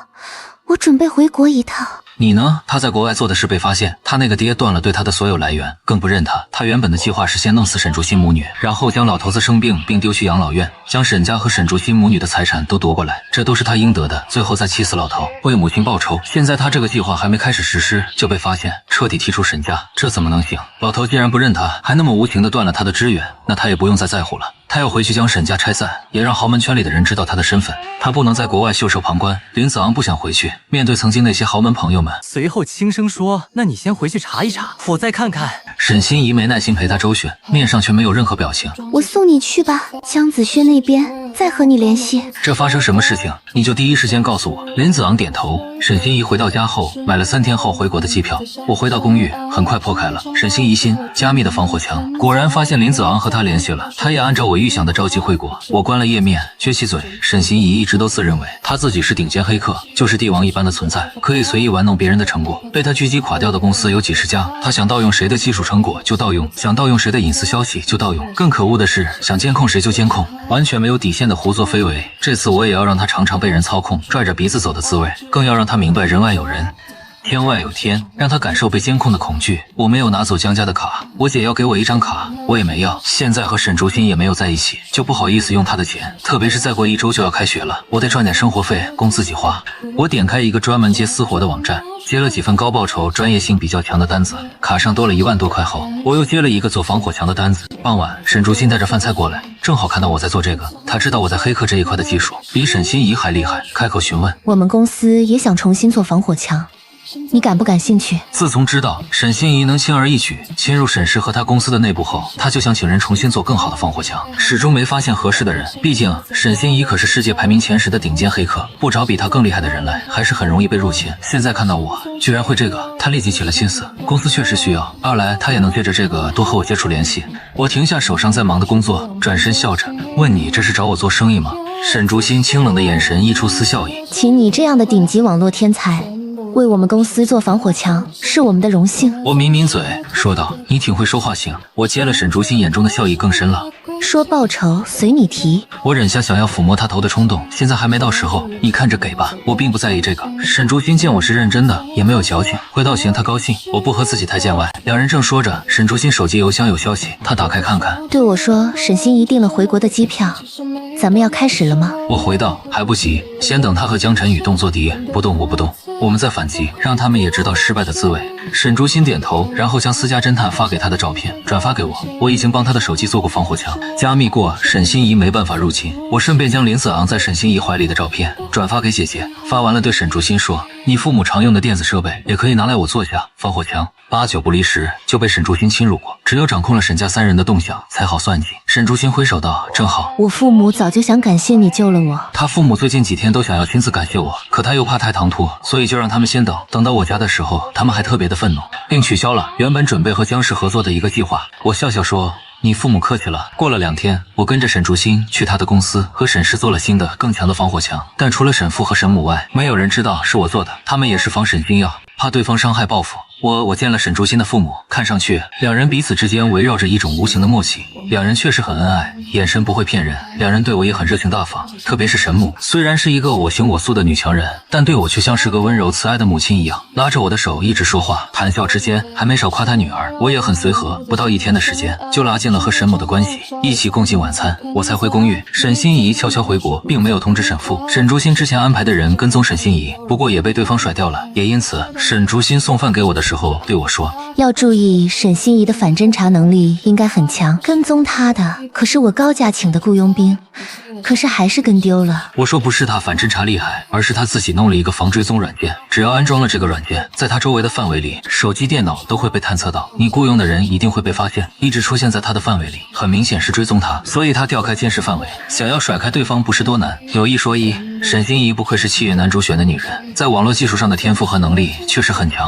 我准备回国一趟。”你呢？他在国外做的事被发现，他那个爹断了对他的所有来源，更不认他。他原本的计划是先弄死沈竹心母女，然后将老头子生病并丢去养老院，将沈家和沈竹心母女的财产都夺过来，这都是他应得的。最后再气死老头，为母亲报仇。现在他这个计划还没开始实施，就被发现，彻底踢出沈家，这怎么能行？老头既然不认他，还那么无情地断了他的支援，那他也不用再在乎了。他要回去将沈家拆散，也让豪门圈里的人知道他的身份。他不能在国外袖手旁观。林子昂不想回去，面对曾经那些豪门朋友们，随后轻声说：“那你先回去查一查，我再看看。”沈心怡没耐心陪他周旋，面上却没有任何表情。我送你去吧，江子轩那边再和你联系。这发生什么事情，你就第一时间告诉我。林子昂点头。沈心怡回到家后，买了3天后回国的机票。我回到公寓，很快破开了沈心怡心加密的防火墙，果然发现林子昂和他联系了。他也按照我预想的着急回国。我关了页面，撅起嘴。沈心怡一直都自认为他自己是顶尖黑客，就是帝王一般的存在，可以随意玩弄别人的成果。被他狙击垮掉的公司有几十家，他想盗用谁的技术成果就盗用，想盗用谁的隐私消息就盗用。更可恶的是，想监控谁就监控，完全没有底线的胡作非为。这次我也要让他尝尝被人操控、拽着鼻子走的滋味，更要让他明白人外有人，天外有天，让他感受被监控的恐惧。我没有拿走江家的卡，我姐要给我一张卡，我也没要。现在和沈竹心也没有在一起，就不好意思用她的钱，特别是再过1周就要开学了，我得赚点生活费供自己花。我点开一个专门接私活的网站，接了几份高报酬、专业性比较强的单子，卡上多了1万多块后，我又接了一个做防火墙的单子。傍晚，沈竹心带着饭菜过来，正好看到我在做这个，他知道我在黑客这一块的技术比沈心怡还厉害，开口询问：我们公司也想重新做防火墙，你感不感兴趣？自从知道沈心怡能轻而易举侵入沈氏和他公司的内部后，他就想请人重新做更好的防火墙，始终没发现合适的人。毕竟沈心怡可是世界排名前10的顶尖黑客，不找比他更厉害的人来，还是很容易被入侵。现在看到我居然会这个，他立即起了心思。公司确实需要，二来他也能借着这个多和我接触联系。我停下手上在忙的工作，转身笑着问：你这是找我做生意吗？沈竹心清冷的眼神溢出丝笑意。请你这样的顶级网络天才为我们公司做防火墙，是我们的荣幸。我抿抿嘴说道：你挺会说话型。我接了沈竹心眼中的笑意更深了。说报酬随你提。我忍下想要抚摸他头的冲动，现在还没到时候，你看着给吧，我并不在意这个。沈竹心见我是认真的，也没有矫情，回道行他高兴，我不和自己太见外。两人正说着，沈竹心手机邮箱有消息，他打开看看，对我说沈心怡订了回国的机票，咱们要开始了吗？我回道还不急，先等他和江晨宇动作敌，不动我不动，我们再反击，让他们也知道失败的滋味。沈竹心点头，然后将私家侦探发给他的照片转发给我。我已经帮他的手机做过防火墙，加密过，沈心怡没办法入侵。我顺便将林子昂在沈心怡怀里的照片转发给姐姐，发完了对沈竹心说：你父母常用的电子设备也可以拿来我做下防火墙。8、9不离10就被沈竹心侵入过，只有掌控了沈家3人的动向才好算计。沈竹心挥手道：正好，我父母早就想感谢你救了我。他父母最近几天都想要亲自感谢我，可他又怕太唐突，所以就让他们先等，等到我家的时候，他们还特别的愤怒，并取消了原本准备和江氏合作的一个计划。我笑笑说：你父母客气了。过了2天，我跟着沈竹心去他的公司和沈氏做了新的更强的防火墙，但除了沈父和沈母外，没有人知道是我做的。他们也是防沈心药，怕对方伤害报复。我见了沈竹心的父母，看上去两人彼此之间围绕着一种无形的默契，两人确实很恩爱，眼神不会骗人，两人对我也很热情大方。特别是沈母，虽然是一个我行我素的女强人，但对我却像是个温柔慈爱的母亲一样，拉着我的手一直说话，谈笑之间还没少夸她女儿。我也很随和，不到1天的时间就拉近了和沈母的关系，一起共进晚餐。我才回公寓，沈心怡悄悄回国，并没有通知沈父。沈竹心之前安排的人跟踪沈心怡，不过也被对方甩掉了，也因此沈竹心送饭给我的时候对我说：要注意，沈心怡的反侦查能力应该很强，跟踪她的可是我高价请的雇佣兵，可是还是跟丢了。我说不是他反侦查厉害，而是他自己弄了一个防追踪软件，只要安装了这个软件，在他周围的范围里，手机电脑都会被探测到，你雇佣的人一定会被发现，一直出现在他的范围里，很明显是追踪他，所以他调开监视范围，想要甩开对方不是多难。有一说一，沈心怡不愧是7月男主选的女人，在网络技术上的天赋和能力确实很强。